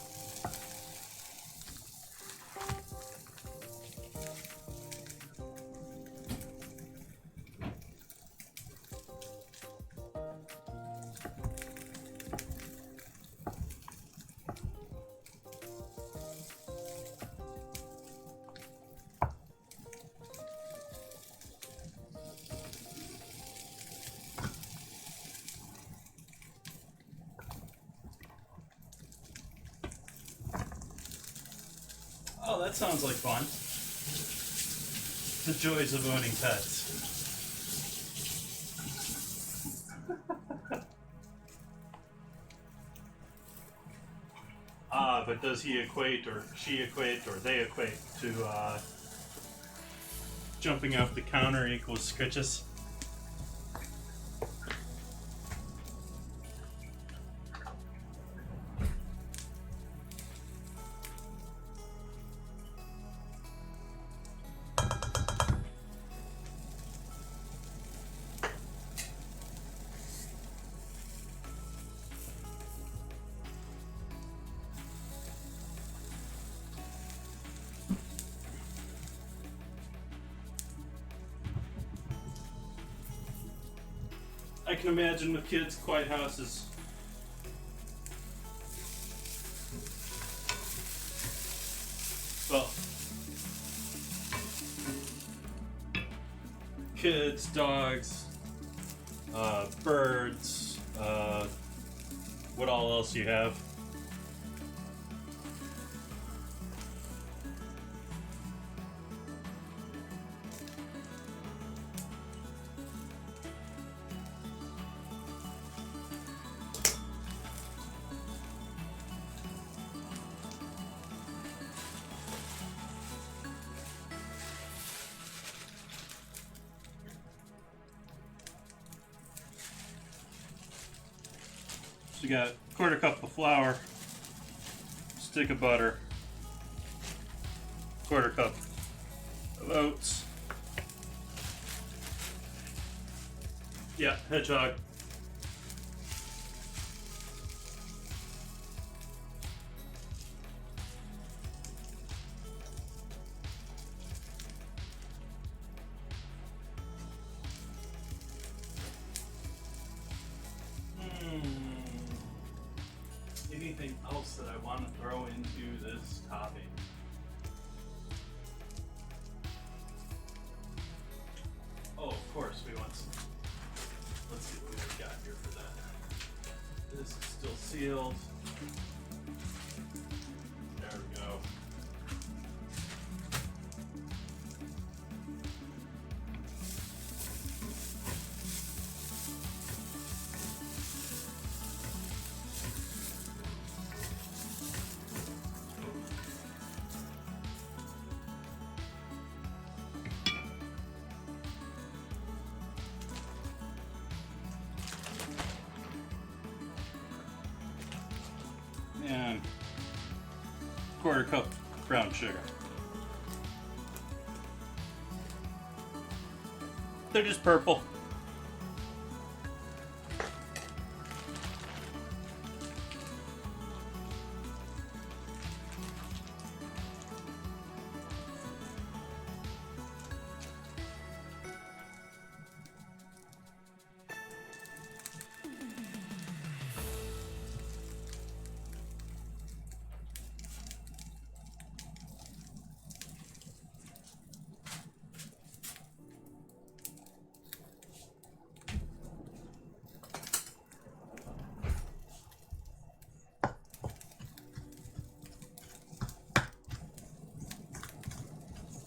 Oh, that sounds like fun. The joys of owning pets. But does he equate, or she equate, or they equate to jumping off the counter equals scritches? I can imagine with kids, quiet houses. Well, kids, dogs, birds, what all else you have? So you got a quarter cup of flour, stick of butter, quarter cup of oats. Yeah, hedgehog. Anything else that I want to throw into this topping? Oh, of course, we want some. Let's see what we've got here for that. This is still sealed. There we go. And quarter cup brown sugar. They're just purple.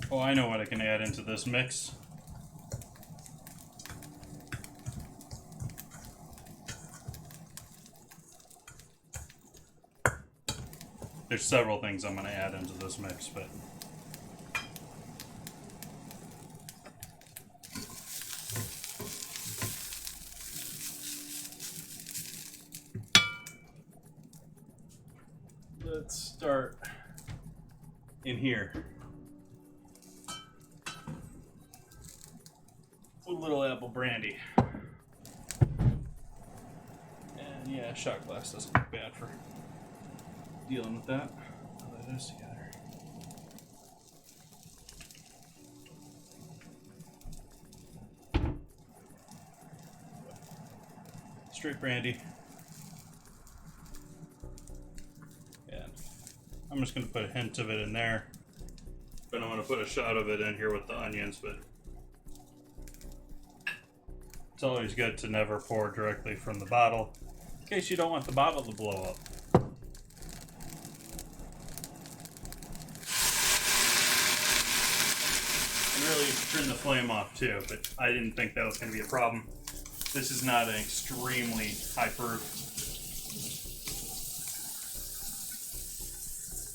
Oh, I know what I can add into this mix. There's several things I'm going to add into this mix, but let's start in here with a little apple brandy. And yeah, shot glass doesn't look bad for dealing with that. Put those together. Straight brandy. And I'm just going to put a hint of it in there. But I'm going to put a shot of it in here with the onions, but it's always good to never pour directly from the bottle in case you don't want the bottle to blow up. Really turn the flame off too, but I didn't think that was going to be a problem. This is not an extremely high proof.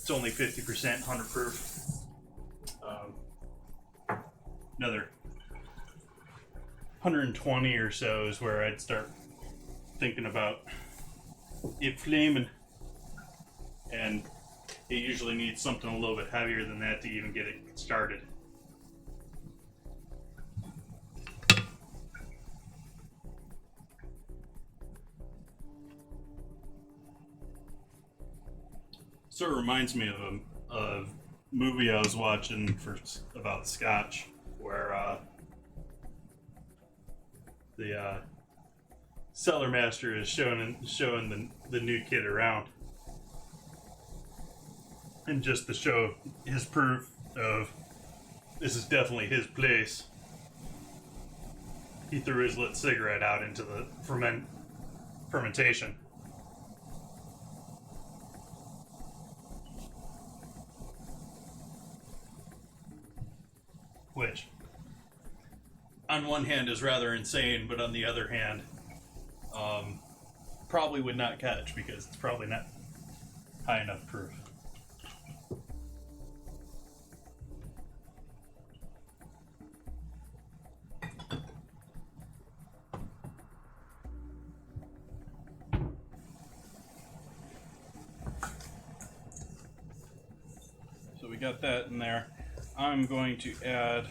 It's only 50% 100 proof. Another 120 or so is where I'd start thinking about it flaming, and it usually needs something a little bit heavier than that to even get it started. Sort of reminds me of a movie I was watching about Scotch, where the cellar master is showing the new kid around, and just to show his proof of this is definitely his place, he threw his lit cigarette out into the fermentation. Which, on one hand, is rather insane, but on the other hand, probably would not catch because it's probably not high enough proof. So we got that in there. I'm going to add...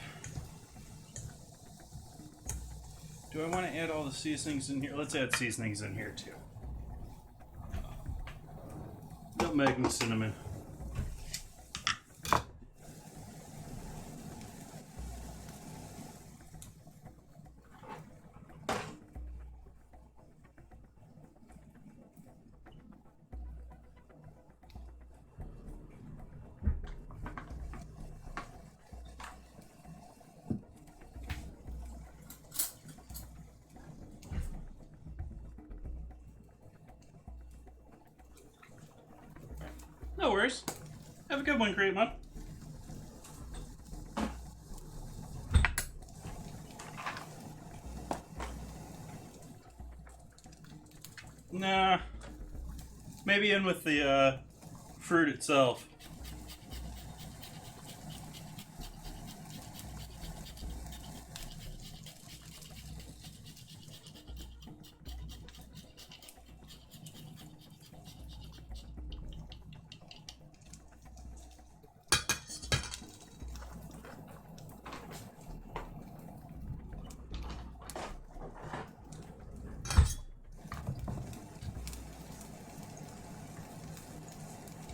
Do I want to add all the seasonings in here? Let's add seasonings in here too. Nutmeg and cinnamon. No worries. Have a good one, Great One. Nah. Maybe in with the fruit itself.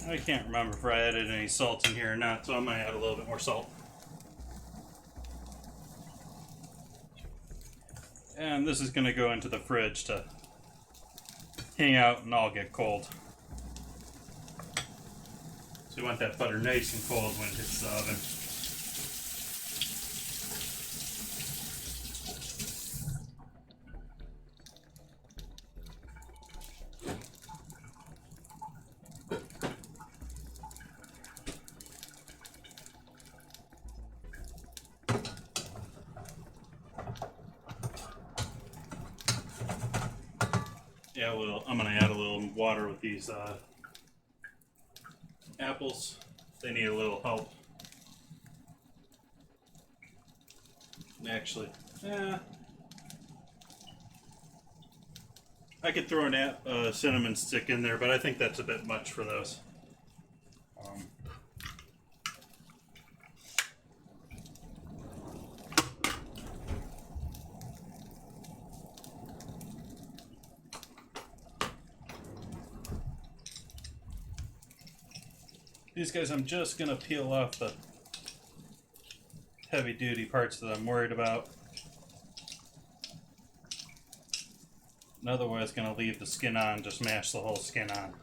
I can't remember if I added any salt in here or not, so I might add a little bit more salt. And this is going to go into the fridge to hang out and all get cold. So you want that butter nice and cold when it hits the oven. Yeah, well, I'm gonna add a little water with these apples. They need a little help. Actually, I could throw a cinnamon stick in there, but I think that's a bit much for those. These guys, I'm just going to peel off the heavy-duty parts that I'm worried about. And otherwise, going to leave the skin on, just mash the whole skin on.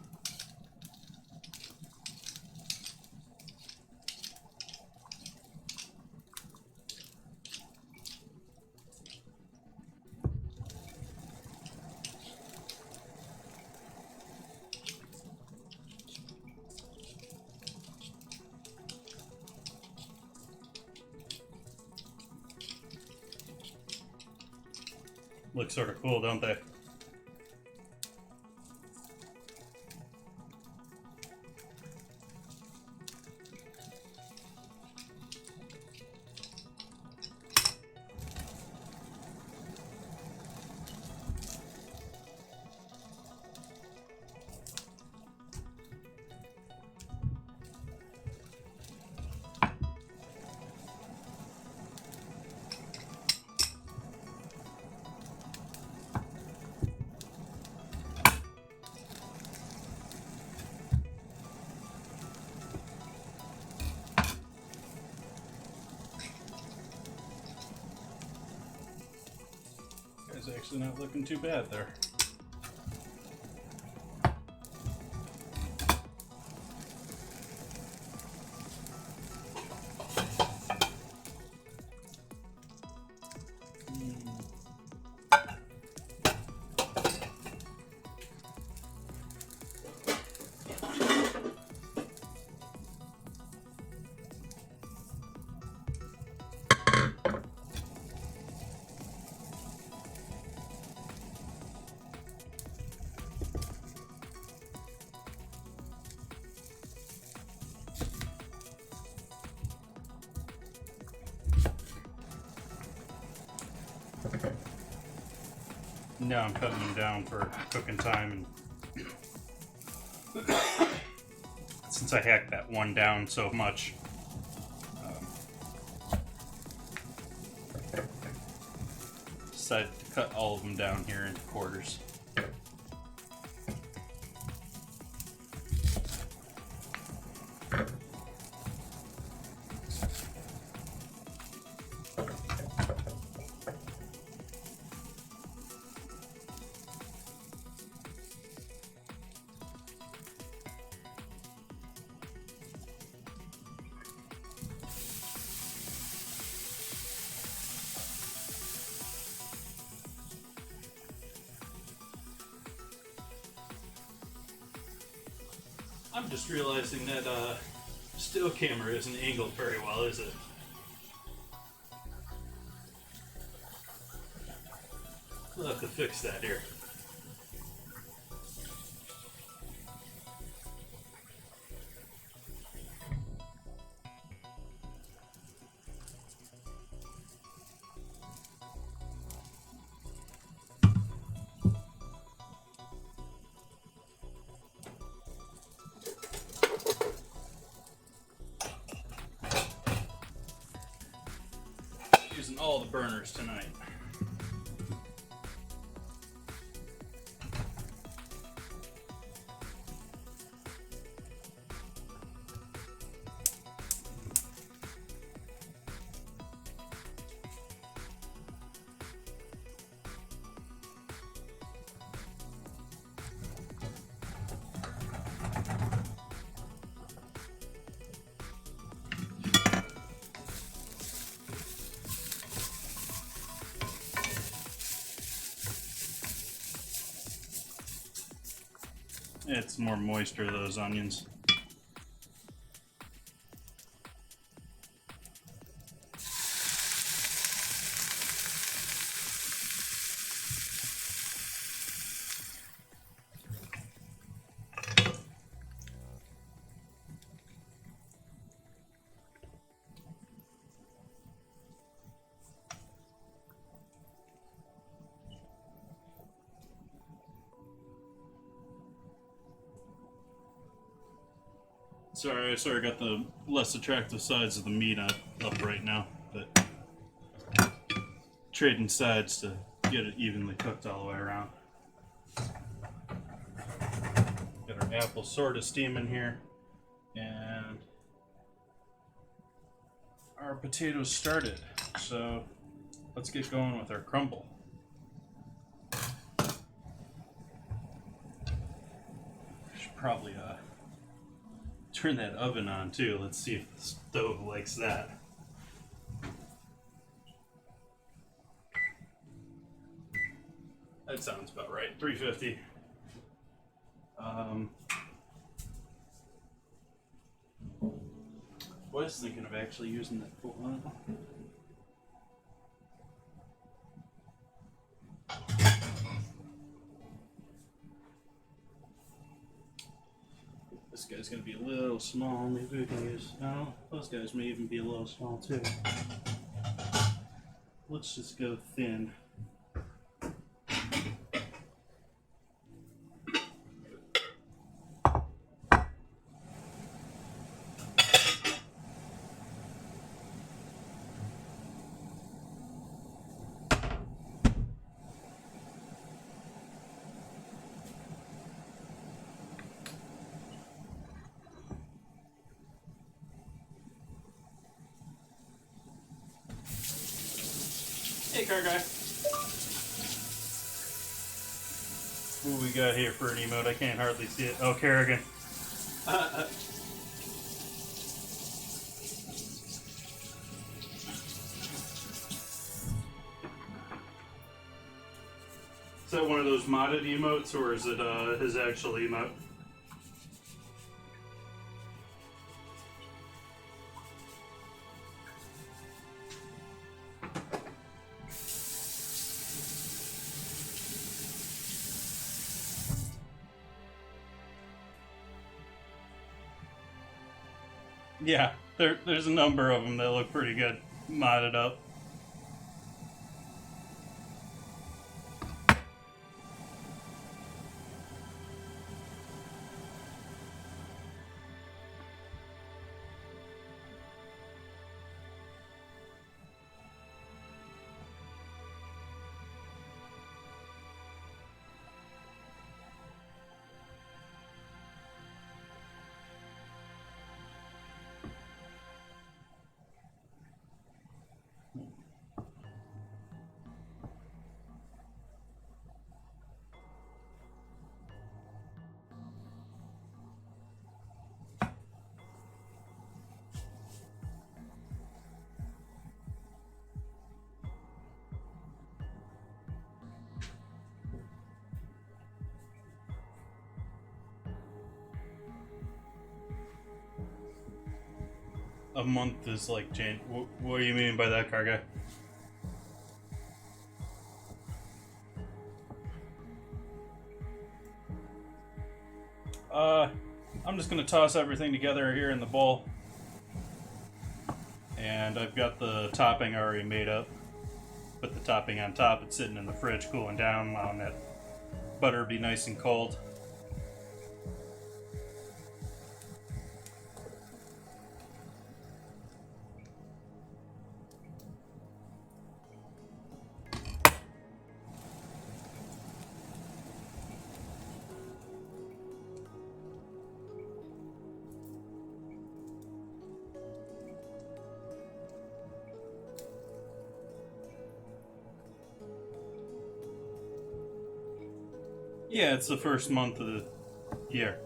Look sort of cool, don't they? It's actually not looking too bad there. Now I'm cutting them down for cooking time, and since I hacked that one down so much, decided to cut all of them down here into quarters. I'm just realizing that still camera isn't angled very well, is it? We'll have to fix that here. Using all the burners tonight. It's more moisture, those onions. Sorry, I sort of got the less attractive sides of the meat up right now, but trading sides to get it evenly cooked all the way around. Got our apple sort of steaming here, and our potatoes started. So let's get going with our crumble. Should probably turn that oven on too. Let's see if the stove likes that. That sounds about right. 350. Was thinking of actually using that full on. This guy's gonna be a little small. Maybe we can use. No, those guys may even be a little small too. Let's just go thin. Hey, car guy. What we got here for an emote? I can't hardly see it. Oh, Kerrigan. Is that one of those modded emotes, or is it his actual emote? Yeah, there's a number of them that look pretty good, modded up. A month is like Jan. What do you mean by that, car guy? I'm just gonna toss everything together here in the bowl, and I've got the topping already made up. Put the topping on top. It's sitting in the fridge, cooling down, allowing that butter to be nice and cold. Yeah, it's the first month of the year.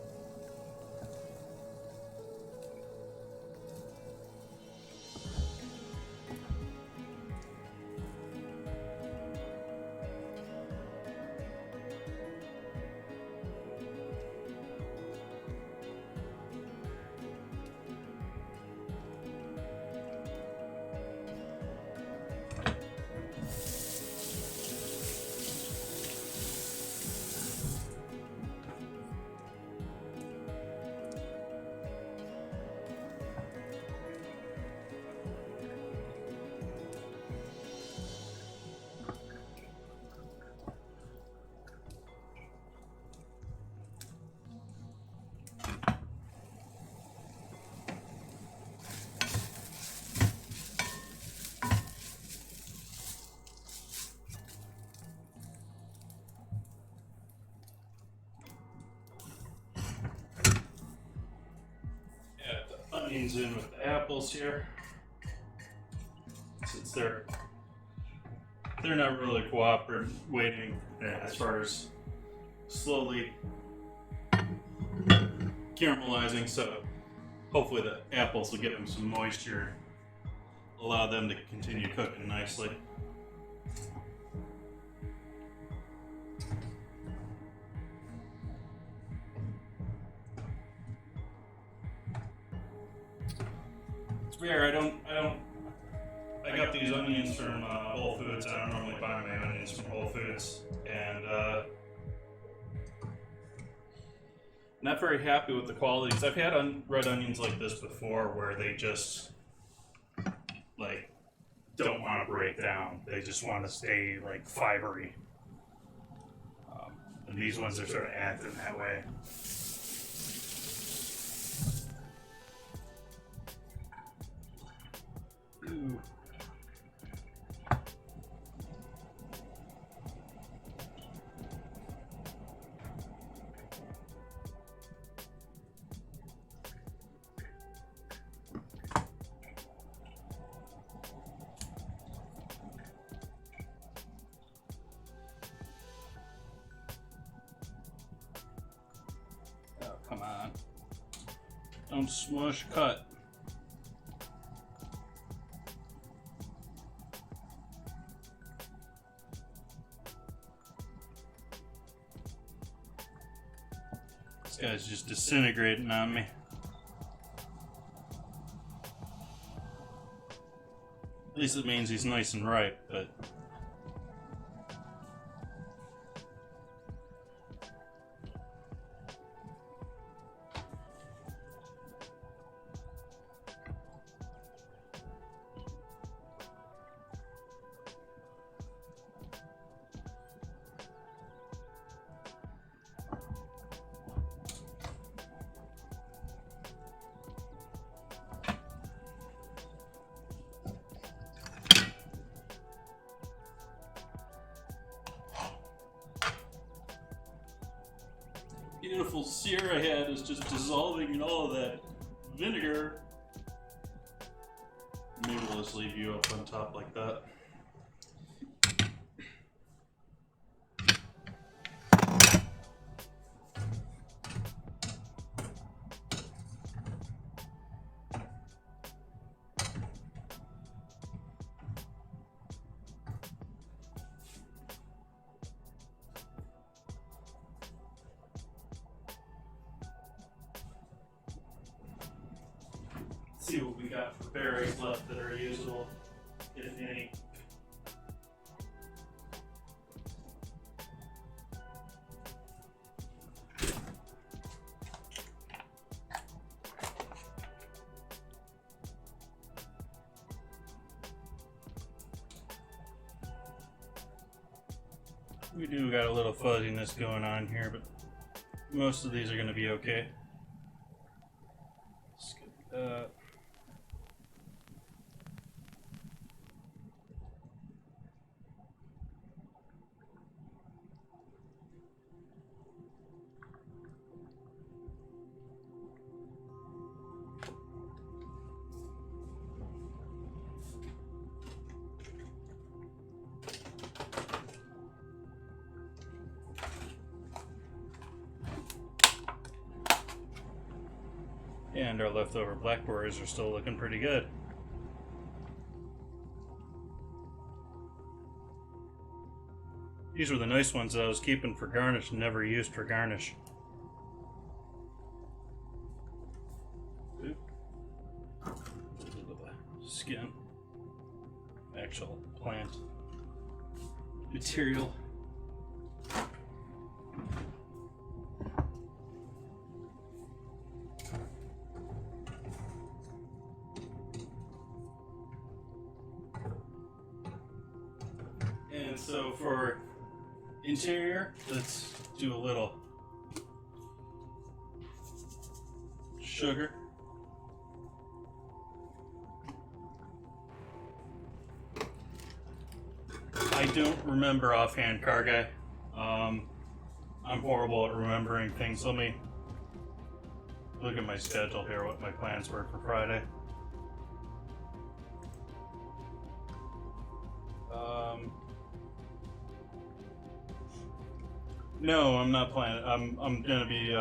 onions in with the apples here, since they're not really cooperating as far as slowly caramelizing. So hopefully the apples will give them some moisture, allow them to continue cooking nicely. It's rare. I got these onions from Whole Foods. I don't normally buy my onions from Whole Foods, and not very happy with the quality. Cause I've had red onions like this before, where they just like don't want to break down. They just want to stay like fibery, and these ones are sort of acting that way. Ooh. Oh, come on. Don't smush cut. This guy's just disintegrating on me. At least it means he's nice and ripe, but beautiful sear I had is just dissolving in all of that vinegar. Maybe we'll just leave you up on top like that. See what we got for berries left that are usable, if any. We do got a little fuzziness going on here, but most of these are going to be okay. Skip that. And our leftover blackberries are still looking pretty good. These were the nice ones that I was keeping for garnish and never used for garnish. Oop. Skin. Actual plant material. And so for interior, let's do a little sugar. I don't remember offhand, car guy. I'm horrible at remembering things. Let me look at my schedule here, what my plans were for Friday. No, I'm not planning. I'm gonna be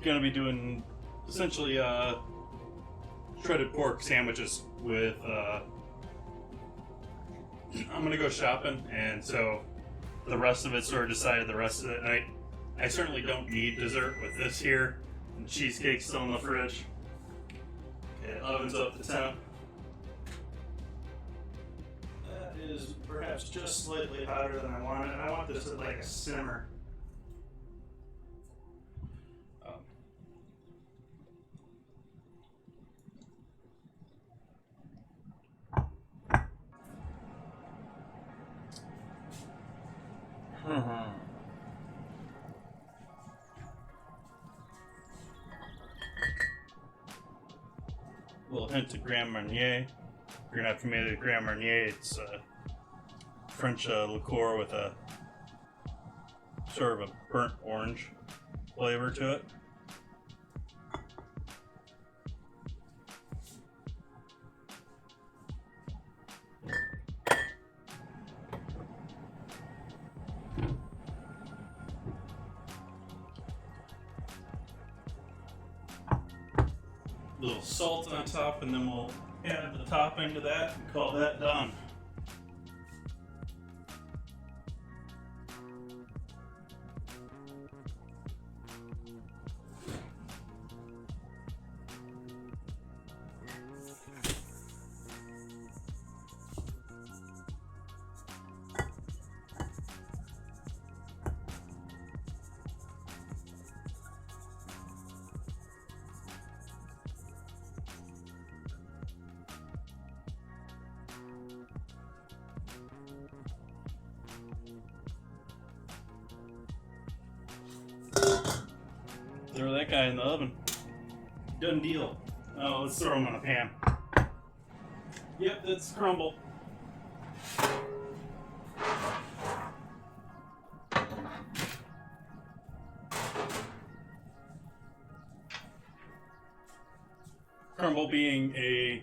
gonna be doing essentially shredded pork sandwiches with I'm gonna go shopping, and so the rest of it sort of decided the rest of the night. I certainly don't need dessert with this here. And cheesecake's still in the fridge. Okay, oven's up to temp. That is perhaps just slightly hotter than I want it. I want this at like a simmer. Little hint of Grand Marnier. If you're not familiar with Grand Marnier, it's French liqueur with a sort of a burnt orange flavor to it. Little salt on top, and then we'll add the topping to that and call that done. Throw that guy in the oven. Done deal. Oh, let's throw him on a pan. Yep, that's Crumble. Crumble being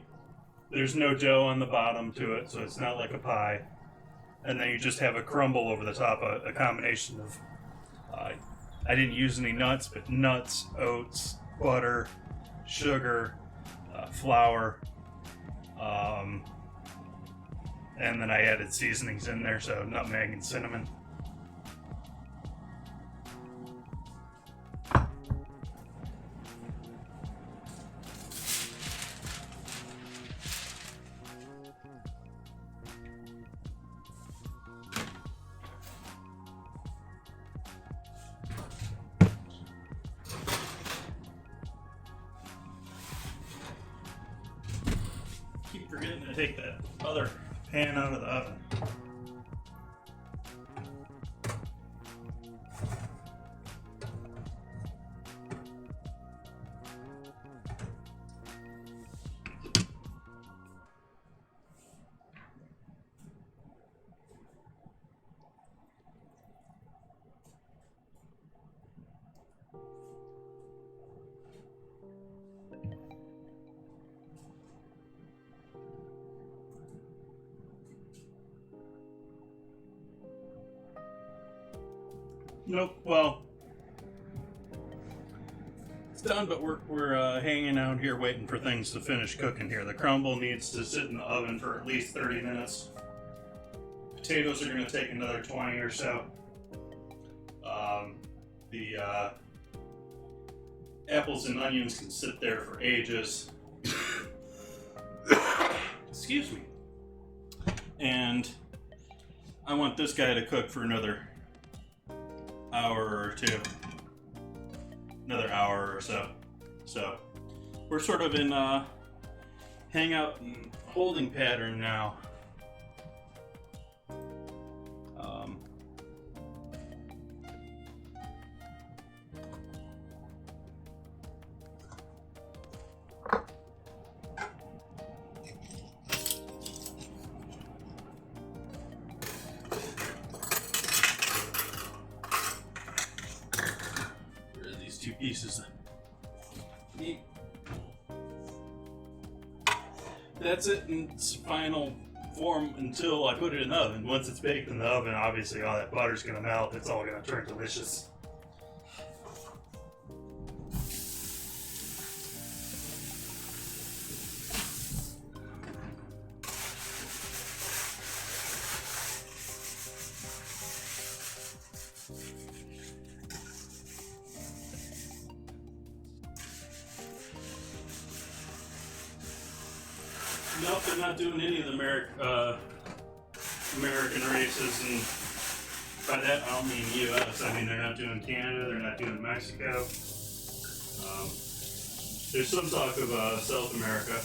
there's no dough on the bottom to it, so it's not like a pie. And then you just have a crumble over the top, a combination of I didn't use any nuts, but nuts, oats, butter, sugar, flour, and then I added seasonings in there, so nutmeg and cinnamon. Keep forgetting to take that other pan out of the oven. Nope. Well, it's done, but we're hanging out here waiting for things to finish cooking here. The crumble needs to sit in the oven for at least 30 minutes. Potatoes are going to take another 20 or so. The apples and onions can sit there for ages. Excuse me. And I want this guy to cook for another hour or two. Another hour or so. So we're sort of in hangout and holding pattern now. pieces. That's it in its final form until I put it in the oven. Once it's baked in the oven, obviously all that butter's gonna melt. It's all gonna turn delicious. Nope, they're not doing any of the American races, and by that I don't mean U.S. I mean they're not doing Canada, they're not doing Mexico. There's some talk of South America.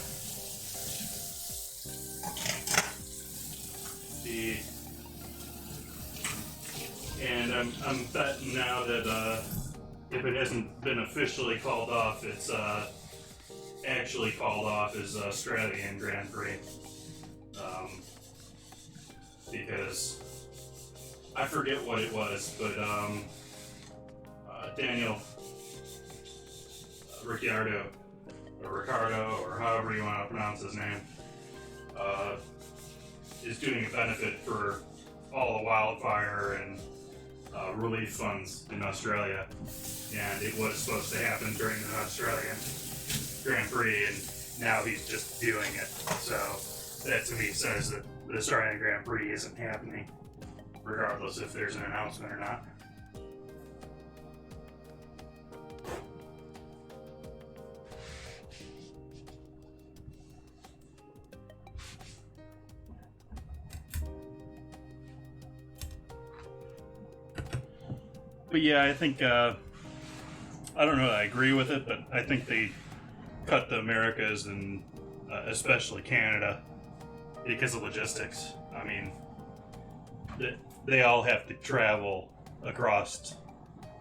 And I'm betting now that if it hasn't been officially called off, it's actually called off as Australian Grand Prix, because I forget what it was, but Daniel Ricciardo, or Ricardo, or however you want to pronounce his name, is doing a benefit for all the wildfire and relief funds in Australia, and it was supposed to happen during the Australian Grand Prix, and now he's just doing it. So that to me says that the Australian Grand Prix isn't happening, regardless if there's an announcement or not. But yeah, I think, I don't know that I agree with it, but I think they cut the Americas and especially Canada because of logistics. I mean, they all have to travel across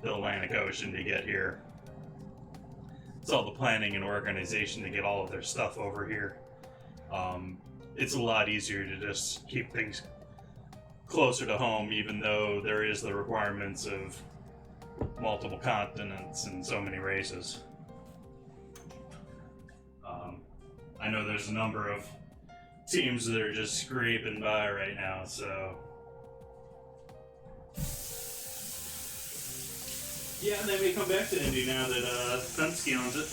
the Atlantic Ocean to get here. It's all the planning and organization to get all of their stuff over here. It's a lot easier to just keep things closer to home, even though there is the requirements of multiple continents and so many races. I know there's a number of teams that are just scraping by right now, so yeah, and they may come back to Indy now that Penske owns it.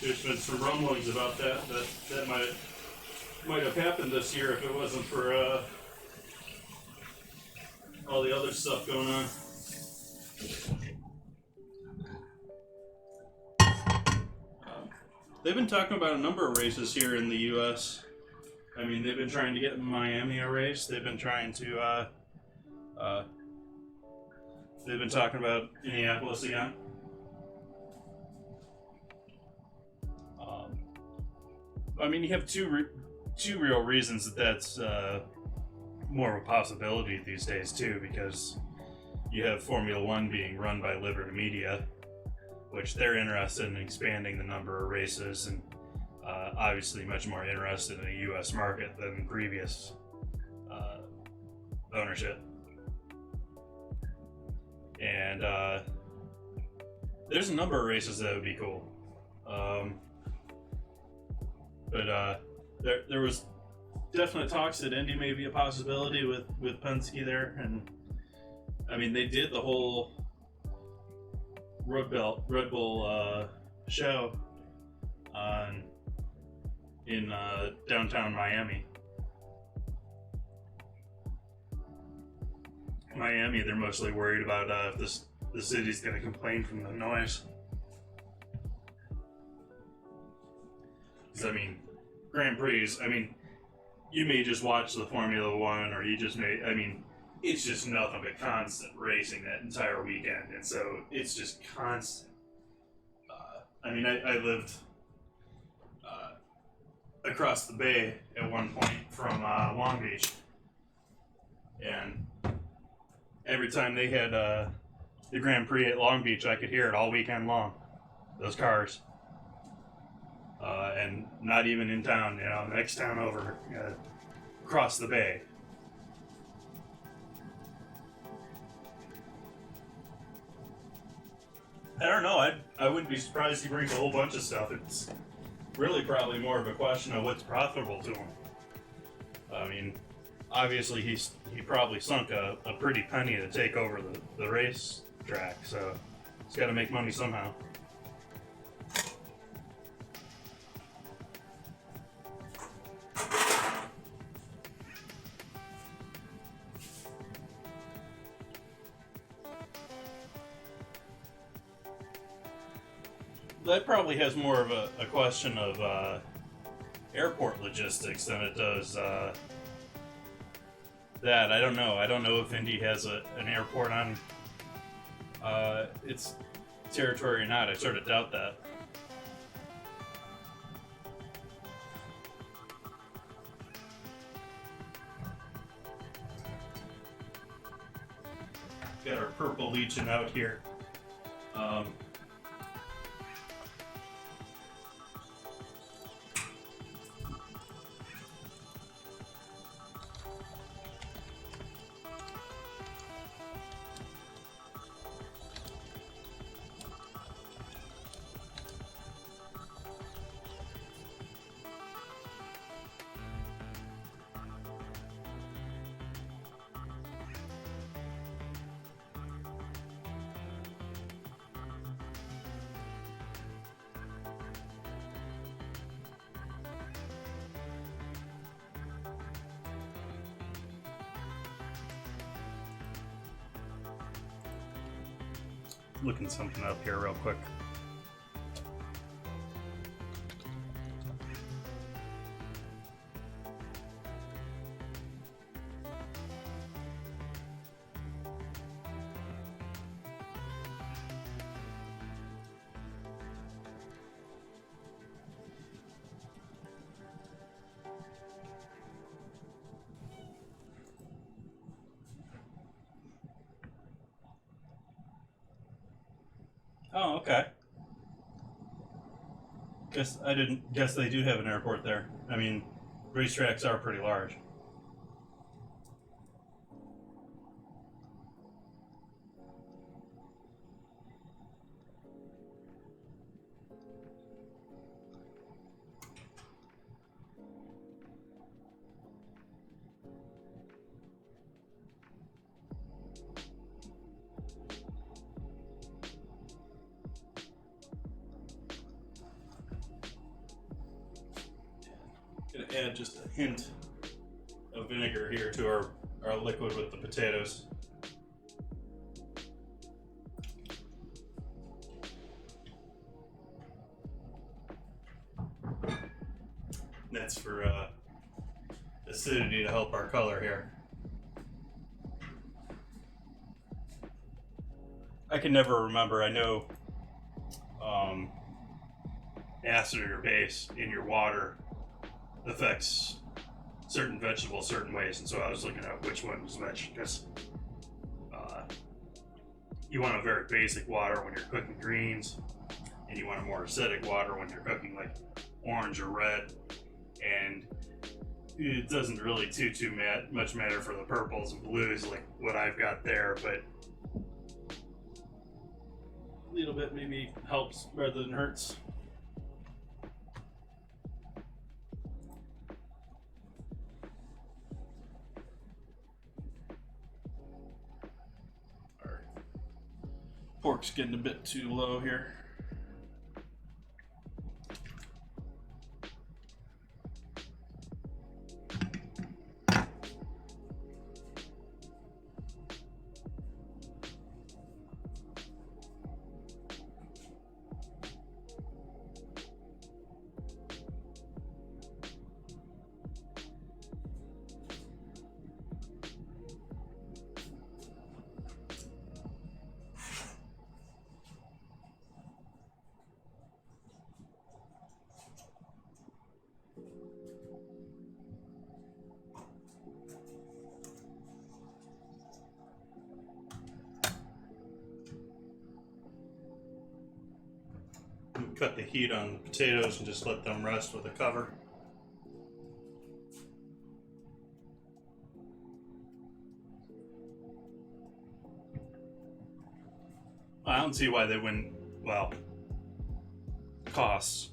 There's been some rumblings about that might have happened this year if it wasn't for all the other stuff going on. They've been talking about a number of races here in the U.S. I mean, they've been trying to get in Miami a race. They've been trying to, they've been talking about Indianapolis again. I mean, you have two real reasons that that's more of a possibility these days too, because you have Formula One being run by Liberty Media, which they're interested in expanding the number of races and obviously much more interested in a U.S. market than previous ownership. And there's a number of races that would be cool. But there was definite talks that Indy may be a possibility with Penske there, and I mean they did the whole Red Bull show in downtown Miami. They're mostly worried about if the city's going to complain from the noise. Because I mean, Grand Prix, I mean, you may just watch the Formula One, or you just may, I mean, it's just nothing but constant racing that entire weekend, and so it's just constant. I mean, I lived across the bay at one point from Long Beach, and every time they had the Grand Prix at Long Beach, I could hear it all weekend long. those cars. And not even in town, the next town over, across the bay. I don't know. I wouldn't be surprised he brings a whole bunch of stuff. It's really probably more of a question of what's profitable to him. I mean, obviously he probably sunk a pretty penny to take over the race track, so he's got to make money somehow. That probably has more of a question of airport logistics than it does that. I don't know. I don't know if Indy has an airport on its territory or not. I sort of doubt that. Got our purple legion out here. Looking something up here real quick. Oh, okay. I didn't guess they do have an airport there. I mean, racetracks are pretty large. Gonna add just a hint of vinegar here to our liquid with the potatoes. That's for acidity to help our color here. I can never remember. I know acid or base in your water affects certain vegetables certain ways, and so I was looking at which one was which, because you want a very basic water when you're cooking greens, and you want a more acidic water when you're cooking like orange or red, and it doesn't really much matter for the purples and blues like what I've got there, but a little bit maybe helps rather than hurts. Pork's getting a bit too low here. cut the heat on the potatoes and just let them rest with a cover. I don't see why they wouldn't, well, costs.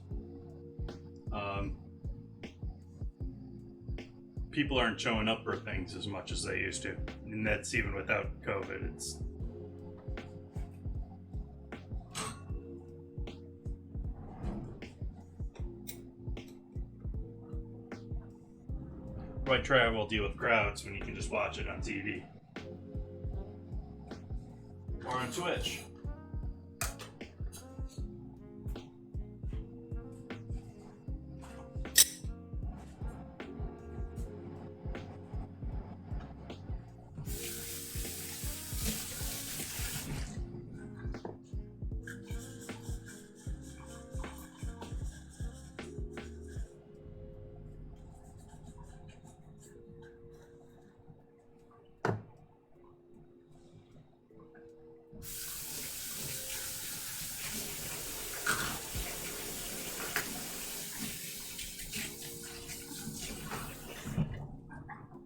People aren't showing up for things as much as they used to, and that's even without COVID. It's why travel deal with crowds when you can just watch it on TV or on Twitch.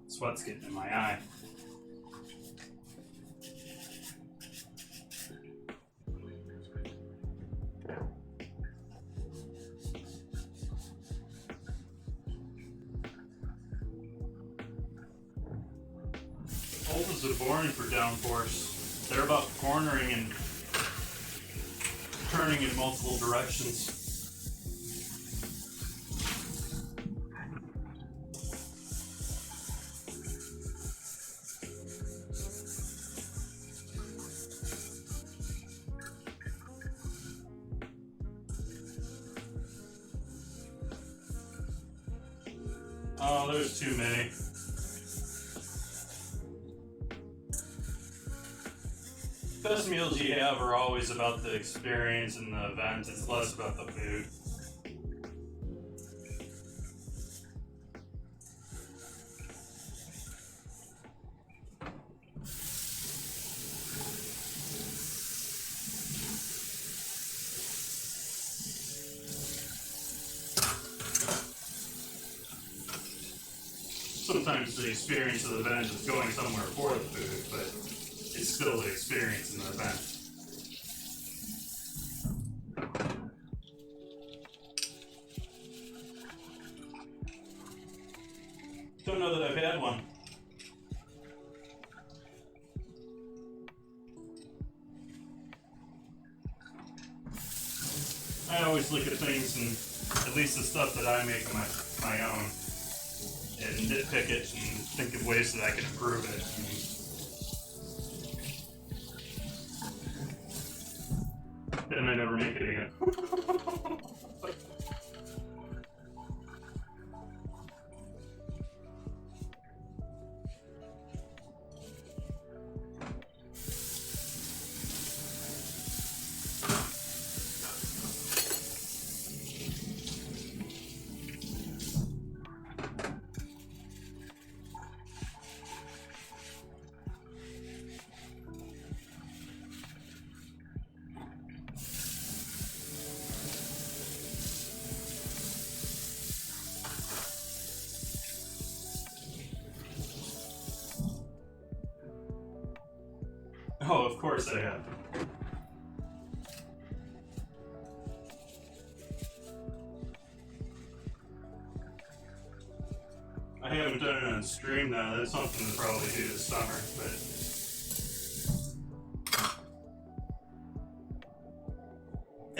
Sweat's getting in my eye. Holes are boring for downforce. They're about cornering and turning in multiple directions. Oh, there's too many. Best meals you have are always about the experience and the event. It's less about the food. Sometimes the experience of the event is going somewhere for the food, but it's still the experience in the event. Don't know that I've had one. I always look at things and at least the stuff that I make on my own, and nitpick it and think of ways that I can improve it. And I never make it again. Oh, of course I have. I haven't done it on stream now. That's something to probably do this summer, but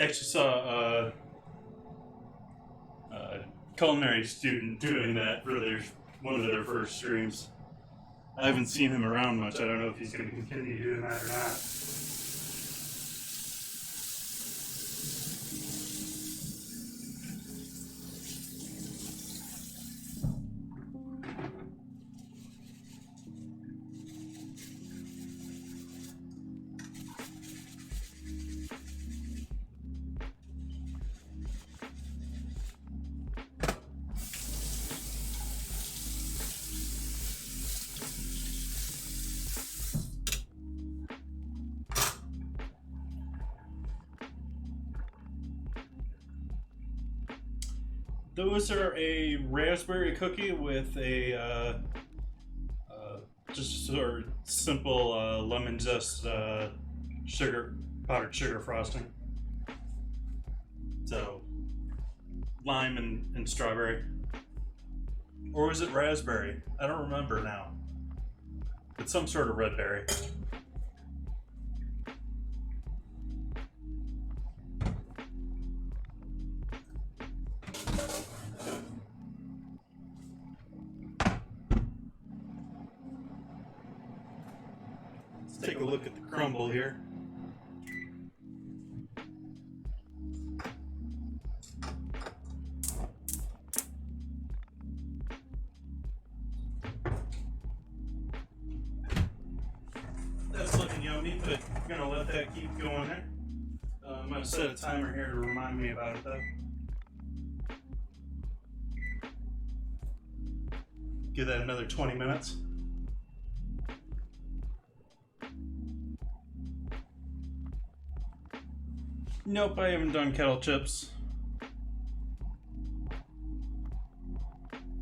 actually saw a culinary student doing that for one of their first streams. I haven't seen him around much. I don't know if he's going to continue doing that or not. Those are a raspberry cookie with a just sort of simple lemon zest powdered sugar frosting. So lime and strawberry. Or was it raspberry? I don't remember now. It's some sort of red berry. Let's take a look at the crumble here. That's looking yummy, but I'm gonna let that keep going there. I'm gonna set a timer here to remind me about it though. Give that another 20 minutes. Nope, I haven't done kettle chips.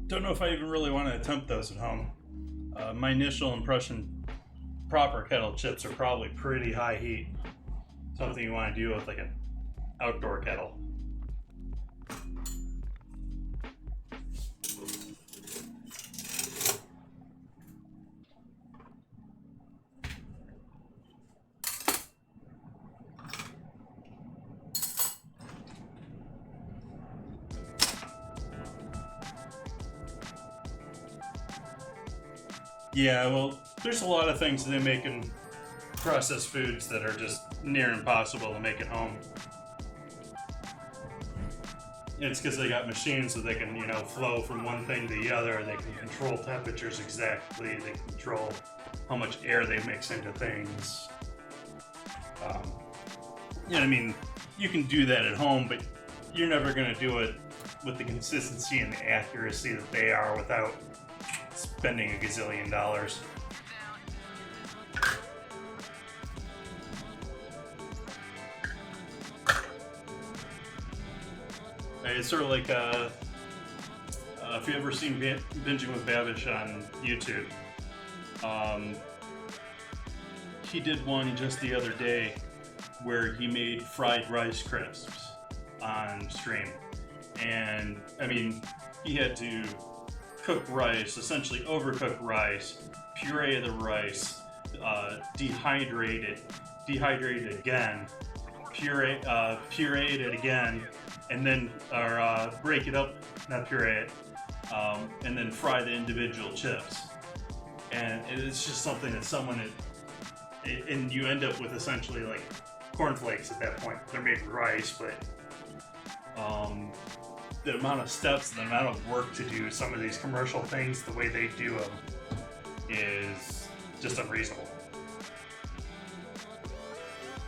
Don't know if I even really want to attempt those at home. My initial impression, proper kettle chips are probably pretty high heat. Something you want to do with like an outdoor kettle. Yeah, well, there's a lot of things that they make in processed foods that are just near impossible to make at home. It's because they got machines so they can, flow from one thing to the other. They can control temperatures exactly. They control how much air they mix into things. You can do that at home, but you're never going to do it with the consistency and the accuracy that they are without spending a gazillion dollars. It's sort of like if you've ever seen Binging with Babish on YouTube, he did one just the other day where he made fried rice crisps on stream, and he had to cook rice, essentially overcook rice, puree the rice, dehydrate it again, pureed it again, and then break it up, not puree it, and then fry the individual chips. And it's just something that and you end up with essentially like cornflakes at that point. They're made with rice, but the amount of steps, the amount of work to do some of these commercial things the way they do them is just unreasonable.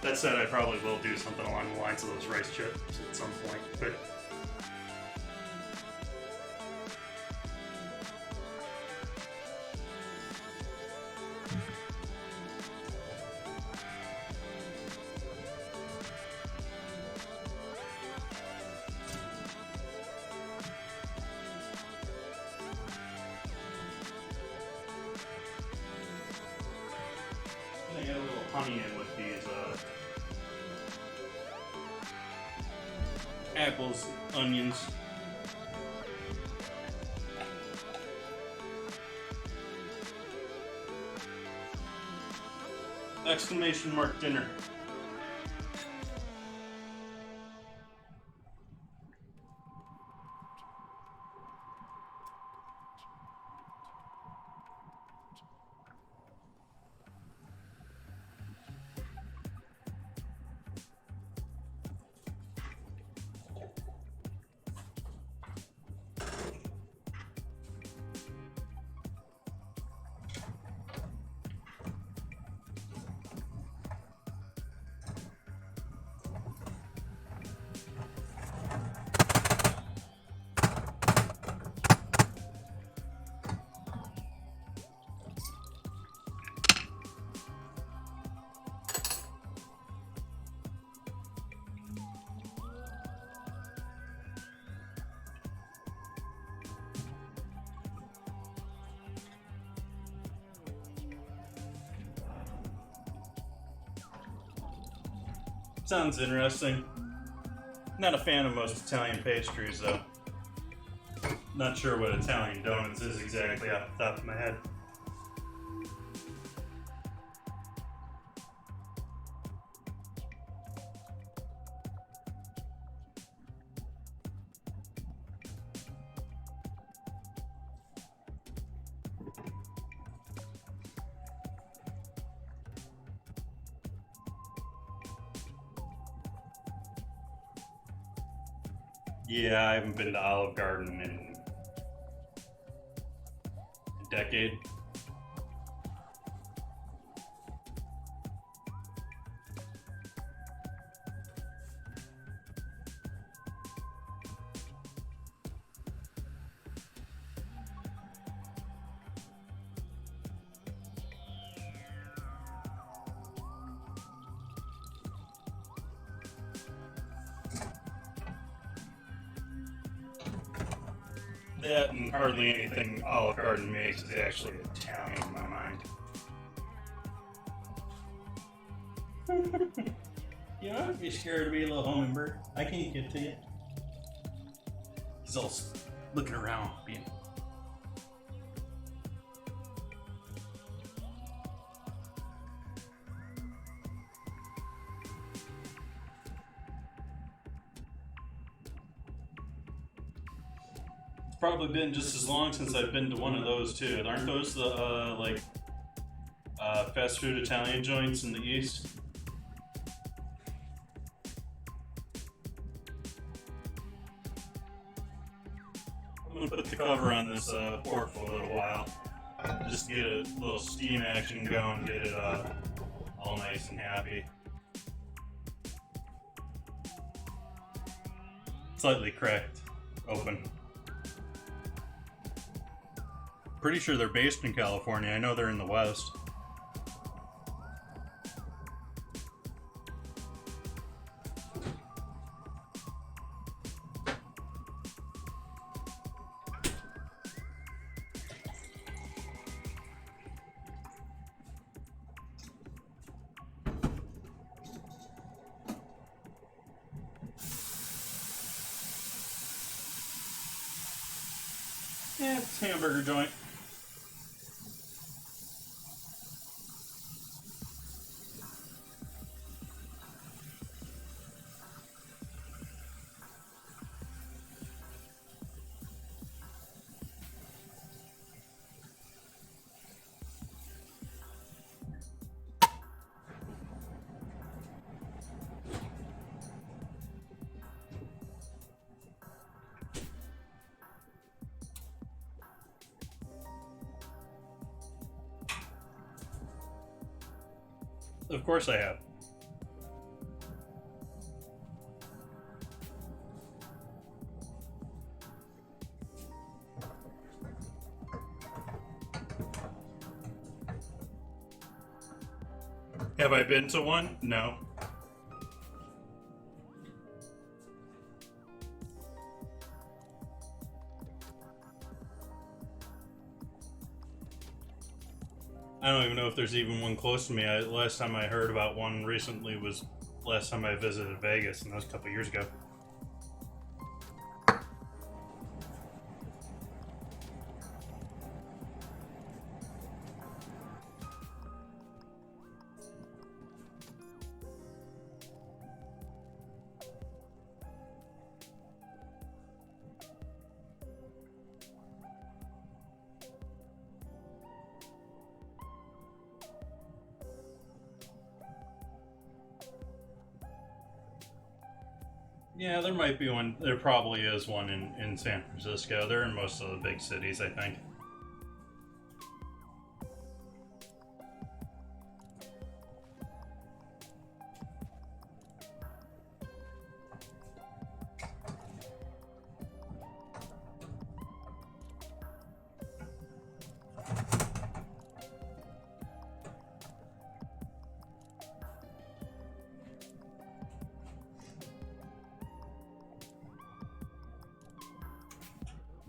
That said, I probably will do something along the lines of those rice chips at some point, but I got a little honey in with these apples, onions. Exclamation mark dinner. Sounds interesting. Not a fan of most Italian pastries, though. Not sure what Italian donuts is exactly off the top of my head. Yeah, I haven't been to Olive Garden in a decade. That and hardly anything Olive Garden makes is actually Italian in my mind. You know, if you're scared to be a little hummingbird, I can't get to you. He's all looking around, being. Probably been just as long since I've been to one of those too. Aren't those the fast food Italian joints in the East? I'm gonna put the cover on this pork for a little while, just to get a little steam action going, get it all nice and happy. Slightly cracked open. Pretty sure they're based in California. I know they're in the West. Yeah, it's a hamburger joint. Of course I have. Have I been to one? No. I don't even know if there's even one close to me. Last time I heard about one recently was last time I visited Vegas, and that was a couple years ago. Yeah, there might be one. There probably is one in San Francisco. They're in most of the big cities, I think.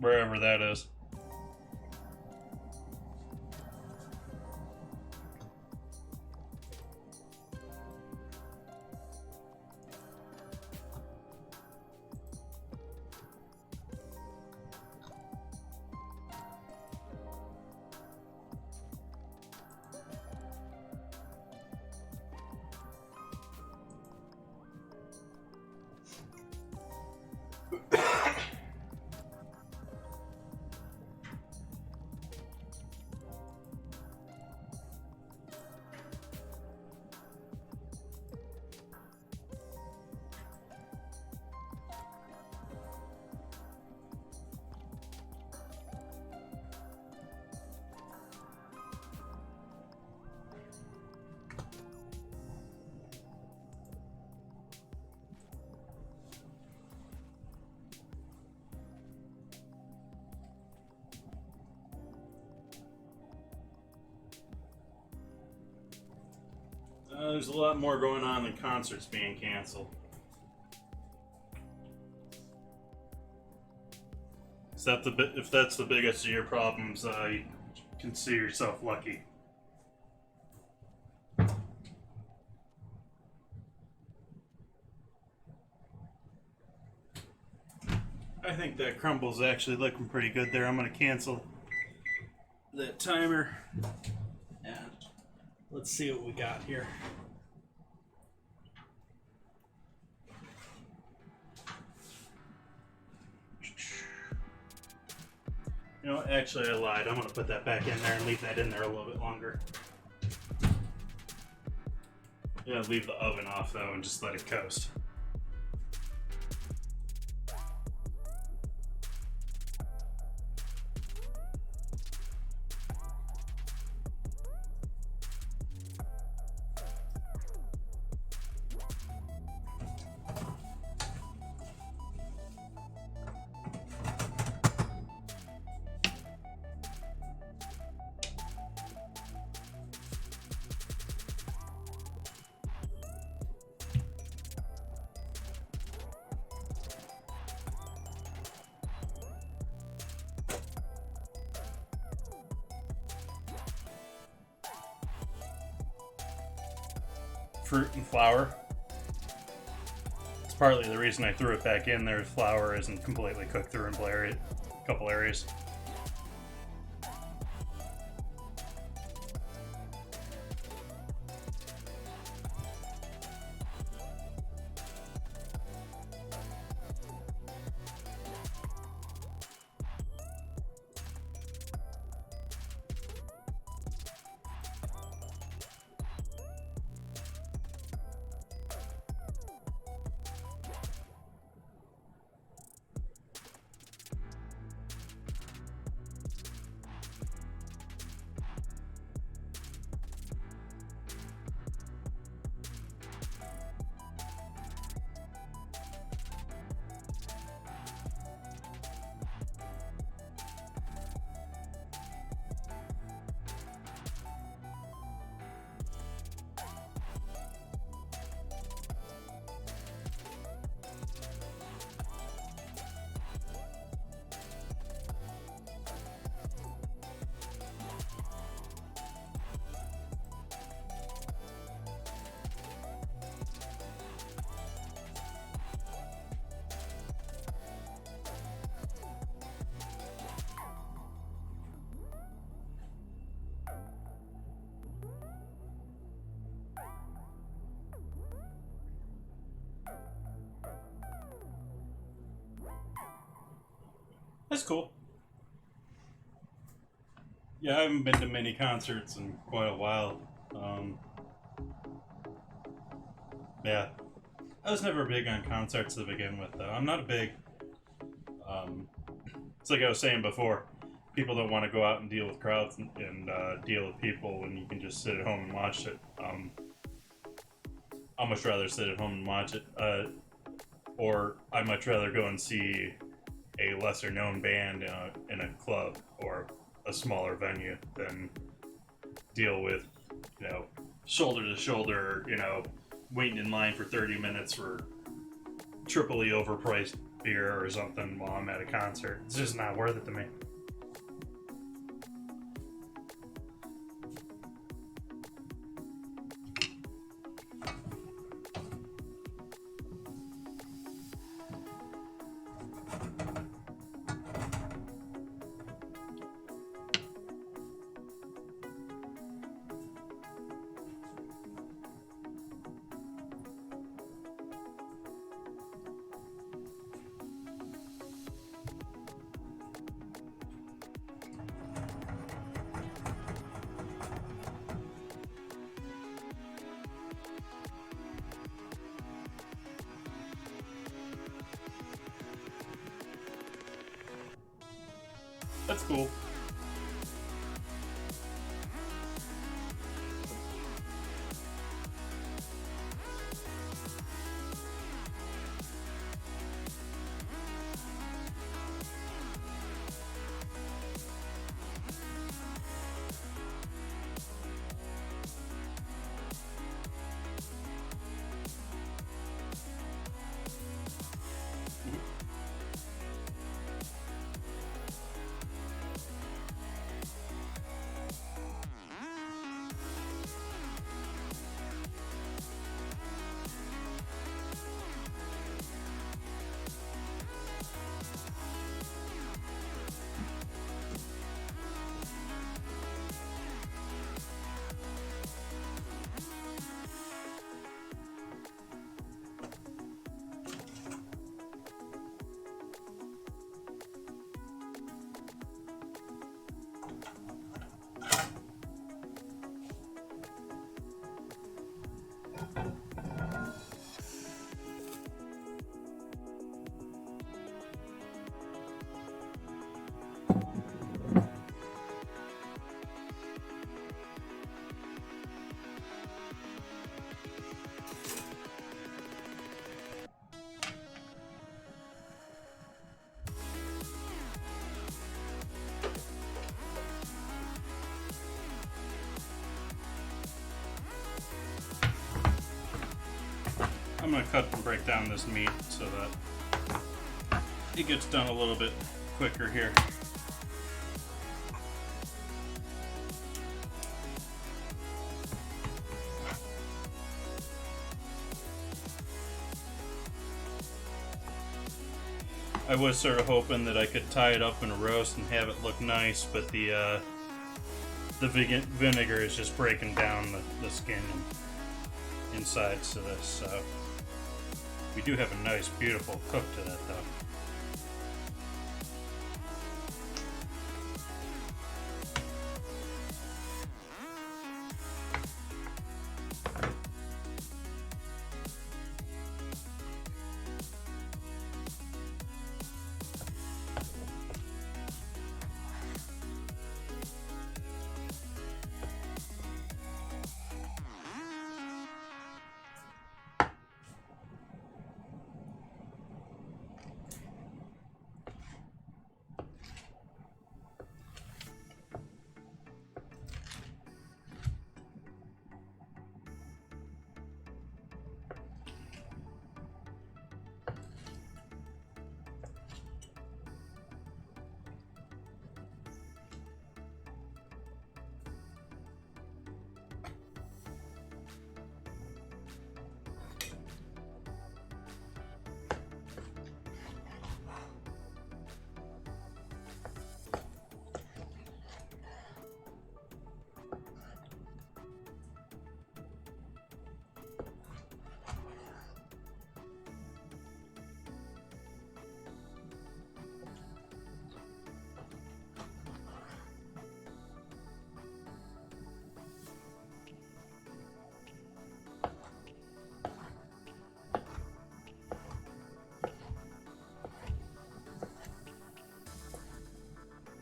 Wherever that is. There's a lot more going on than concerts being canceled. If that's the biggest of your problems, you consider yourself lucky. I think that Crumble's actually looking pretty good there. I'm going to cancel that timer. And let's see what we got here. You know, actually I lied. I'm going to put that back in there and leave that in there a little bit longer. Yeah, leave the oven off though and just let it coast. Fruit and flour. It's partly the reason I threw it back in there. Flour isn't completely cooked through in a couple areas. That's cool. Yeah, I haven't been to many concerts in quite a while. Yeah, I was never big on concerts to begin with, though. I'm not a big. It's like I was saying before. People don't want to go out and deal with crowds and deal with people when you can just sit at home and watch it. I'd much rather sit at home and watch it, or I'd much rather go and see a lesser known band in a club or a smaller venue than deal with, shoulder to shoulder, waiting in line for 30 minutes for triply overpriced beer or something while I'm at a concert. It's just not worth it to me. That's cool. I'm gonna cut and break down this meat so that it gets done a little bit quicker here. I was sort of hoping that I could tie it up in a roast and have it look nice, but the vinegar is just breaking down the skin and insides to this. So we do have a nice, beautiful cook to that, though.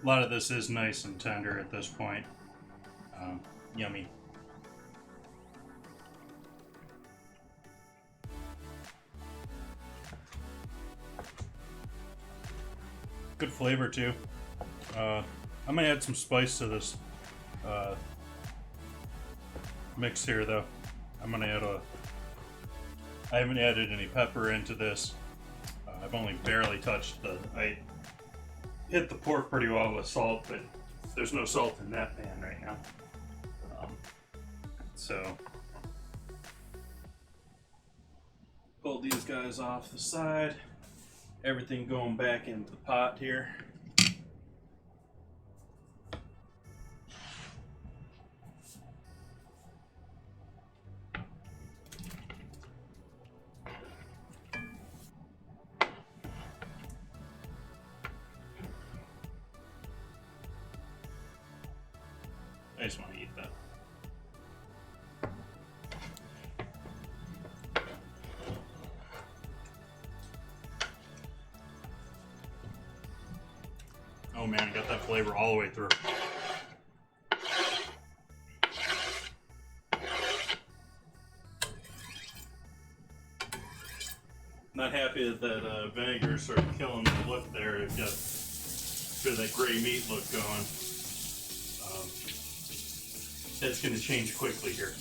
A lot of this is nice and tender at this point. Yummy. Good flavor too. I'm gonna add some spice to this mix here, though. I'm gonna add I haven't added any pepper into this. I've only barely touched I hit the pork pretty well with salt, but there's no salt in that pan right now. So pull these guys off the side. Everything going back into the pot here. I just want to eat that. Oh man, got that flavor all the way through. Not happy that vinegar is sort of killing the look there. It's got a bit of that gray meat look going. That's going to change quickly here.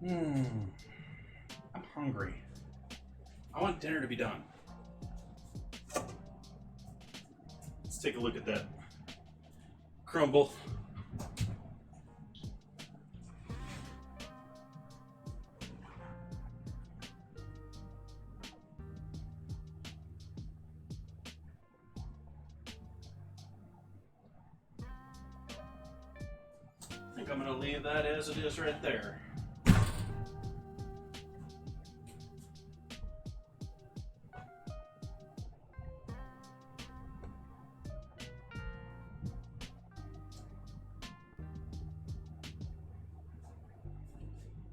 I'm hungry. I want dinner to be done. Let's take a look at that crumble. I think I'm going to leave that as it is right there.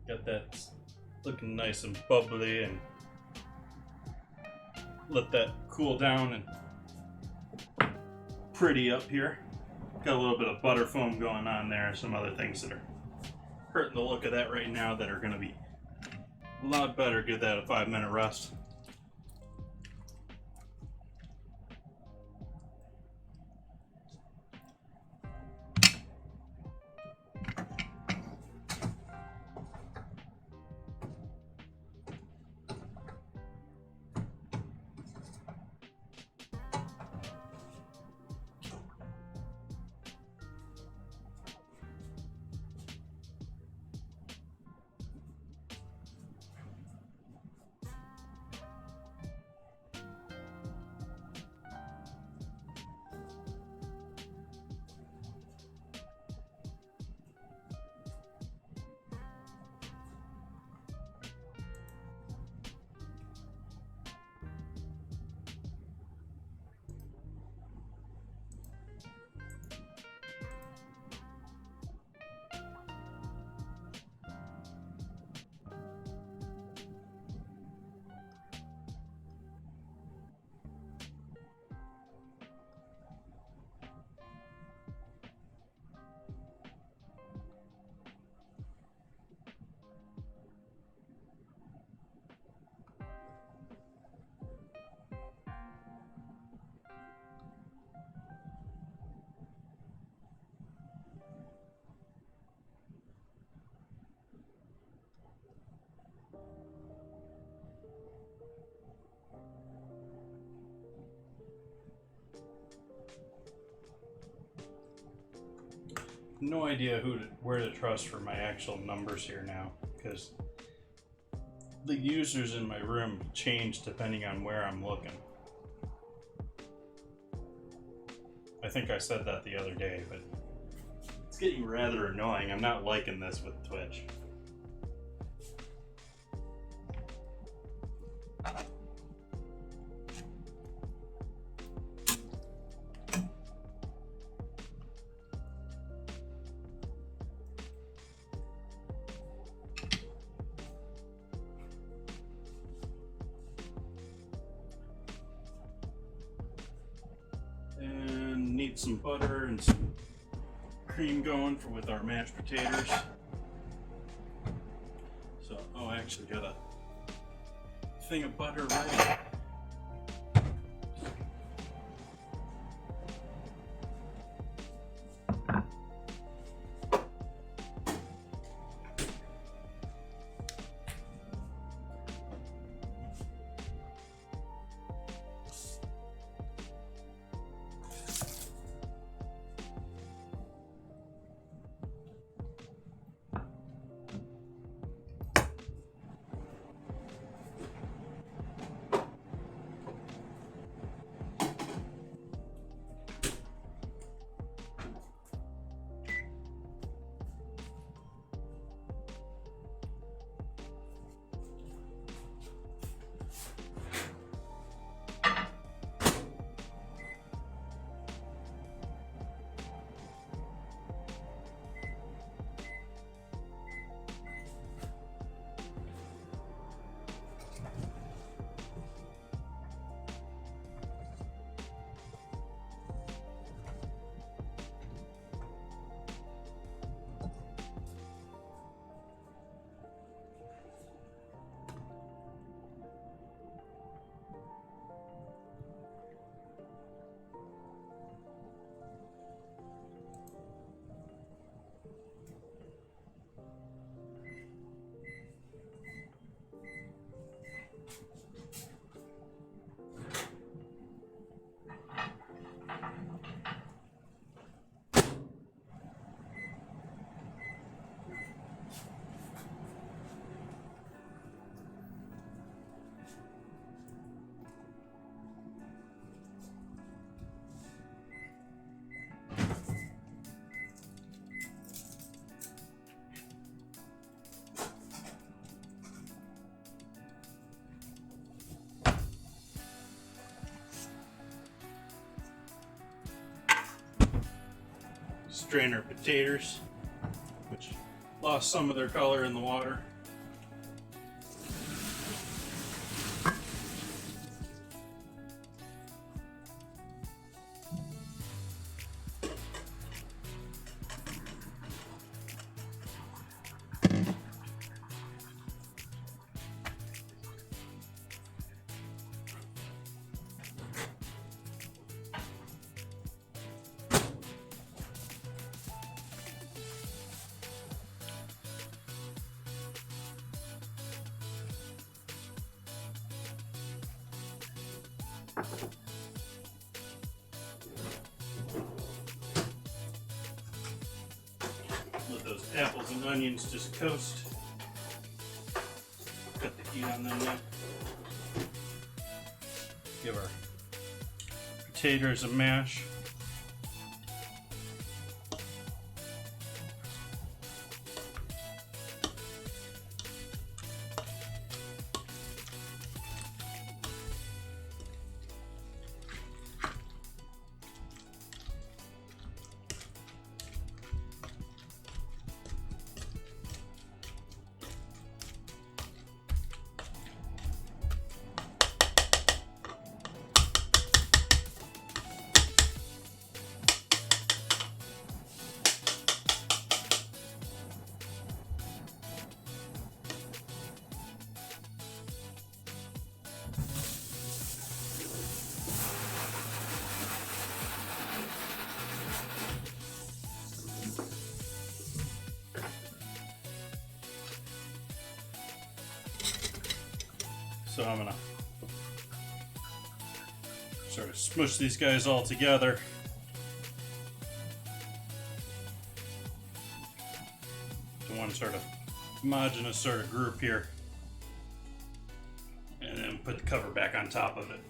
Got that looking nice and bubbly, and let that cool down and pretty up here. Got a little bit of butter foam going on there and some other things that are hurting the look of that right now that are going to be a lot better. Give that a 5-minute rest. No idea where to trust for my actual numbers here now, because the users in my room change depending on where I'm looking. I think I said that the other day, but it's getting rather annoying. I'm not liking this with Twitch. Need some butter and some cream going with our mashed potatoes. So, I actually got a thing of butter ready. drain our potatoes, which lost some of their color in the water. Let those apples and onions just coast. Cut the heat on them now. Give our potatoes a mash. So I'm gonna sort of smush these guys all together. To one sort of homogeneous sort of group here. And then put the cover back on top of it.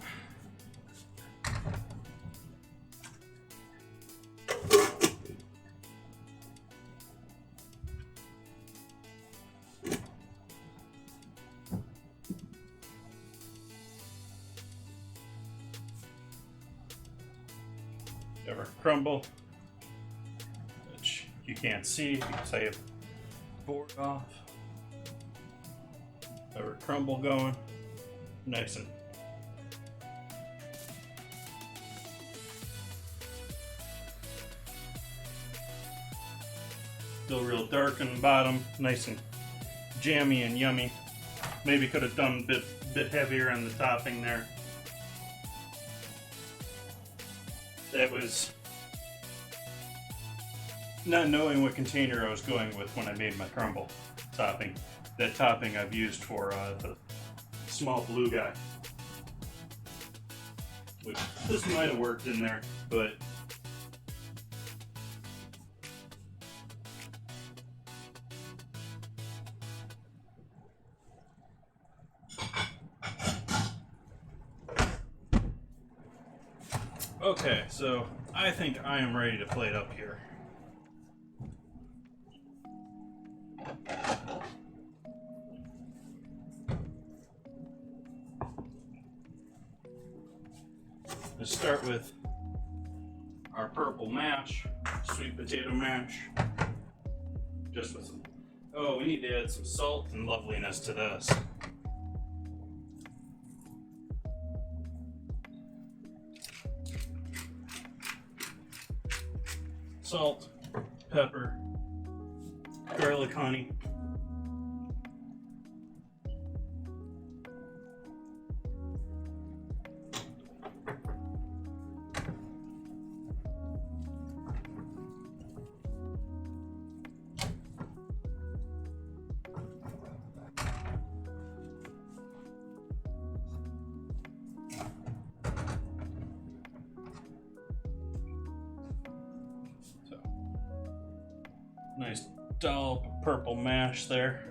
Our crumble, which you can't see because I have board off. Our crumble going nice and still real dark in the bottom, nice and jammy and yummy. Maybe could have done a bit heavier on the topping there. That was not knowing what container I was going with when I made my crumble topping. That topping I've used for the small blue guy. Which this might have worked in there, but okay, so I think I am ready to plate up here. Let's start with our purple mash, sweet potato mash. Just with some, oh, we need to add some salt and loveliness to this. Salt, pepper, garlic honey. Nice dollop of purple mash there.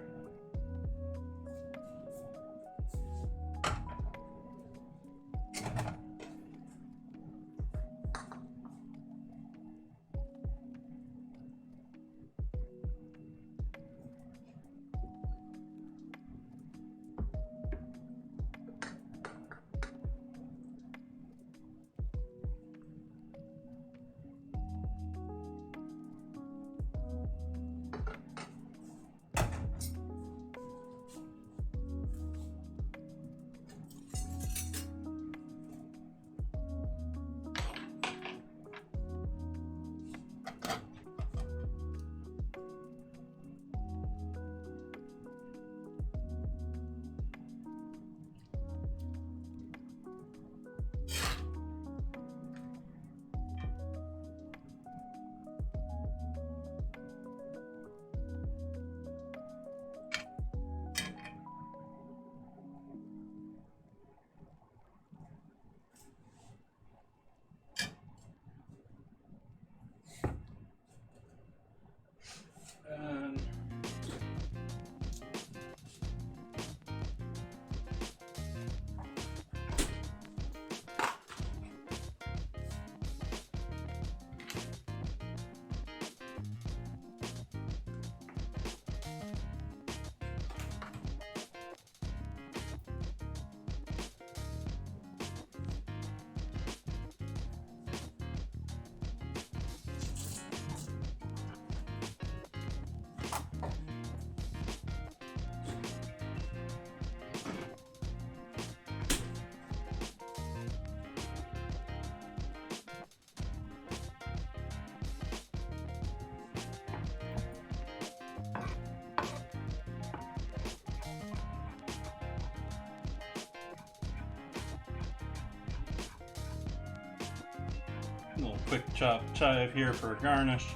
A little quick chop chive here for a garnish.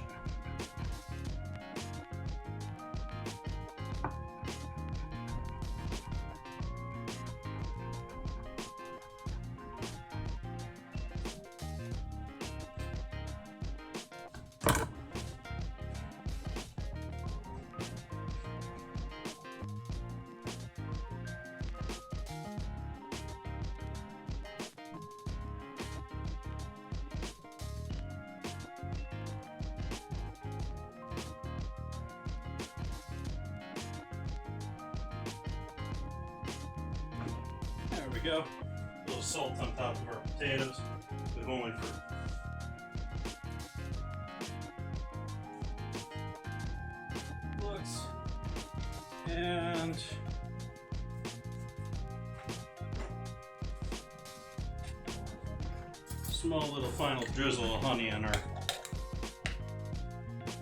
There we go. A little salt on top of our potatoes. We've only for looks. And small little final drizzle of honey on our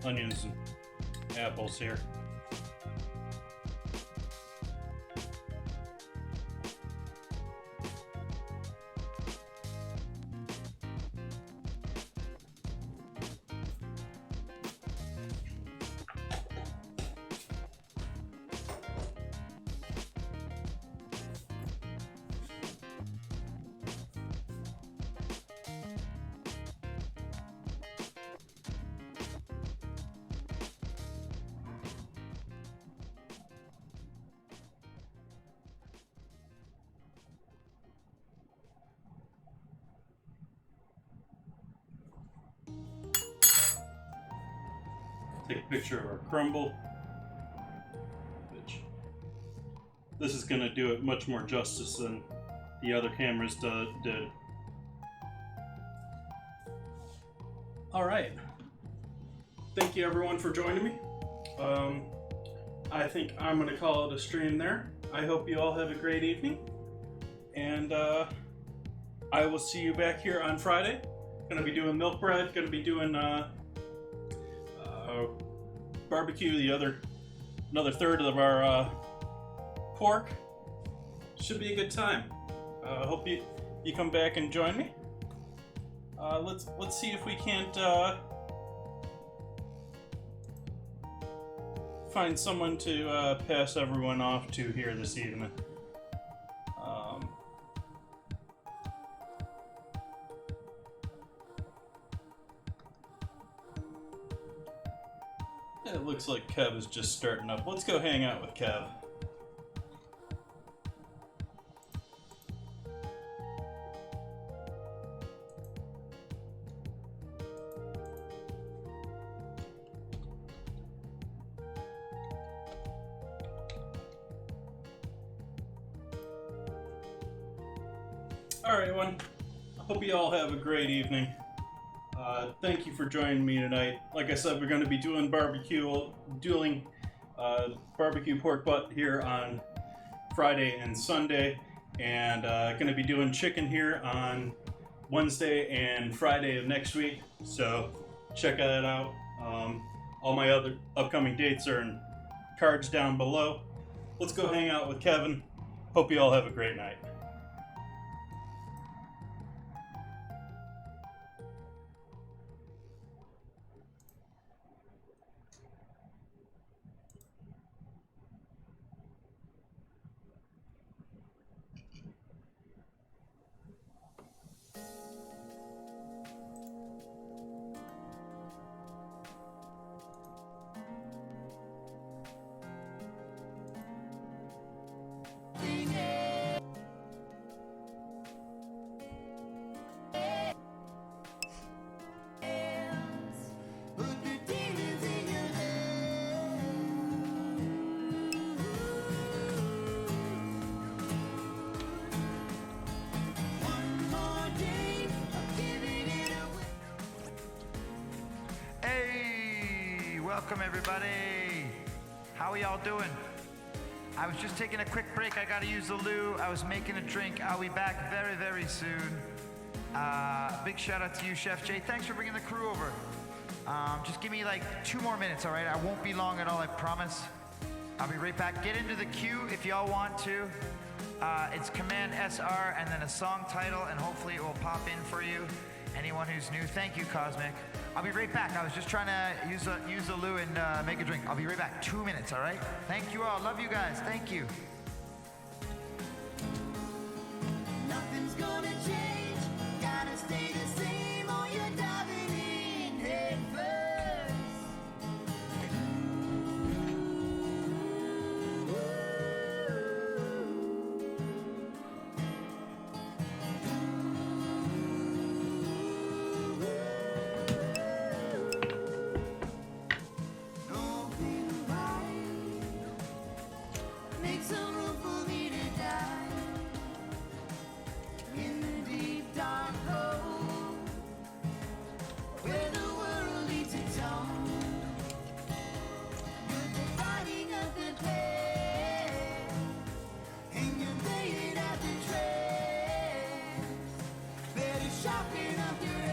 onions and apples here. Take a picture of our crumble, which this is going to do it much more justice than the other cameras did. All right. Thank you everyone for joining me. I think I'm going to call it a stream there. I hope you all have a great evening, and I will see you back here on Friday. Going to be doing milk bread, going to be doing barbecue, another third of our pork. Should be a good time. Hope you come back and join me. Let's see if we can't find someone to pass everyone off to here this evening. It looks like Kev is just starting up. Let's go hang out with Kev. Alright, everyone. I hope you all have a great evening. Thank you for joining me tonight. Like I said, we're going to be doing barbecue pork butt here on Friday and Sunday, and going to be doing chicken here on Wednesday and Friday of next week. So check that out. All my other upcoming dates are in cards down below. Let's go hang out with Kevin. Hope you all have a great night. Welcome everybody. How are y'all doing? I was just taking a quick break. I gotta use the loo. I was making a drink. I'll be back very, very soon. Big shout out to you, Chef Jay. Thanks for bringing the crew over. Just give me like 2 more minutes, all right? I won't be long at all, I promise. I'll be right back. Get into the queue if y'all want to. It's Command SR and then a song title, and hopefully it will pop in for you. Anyone who's new, thank you, Cosmic. I'll be right back. I was just trying to use the loo and make a drink. I'll be right back. 2 minutes, all right? Thank you all. Love you guys. Thank you. Nothing's gonna change. Gotta stay the same or you're diving in head first. Open wide. Make some room for me to die. In the deep dark hole, where the world eats its own. You're dividing up the clay, and you're laying out the trays. Better sharpen up your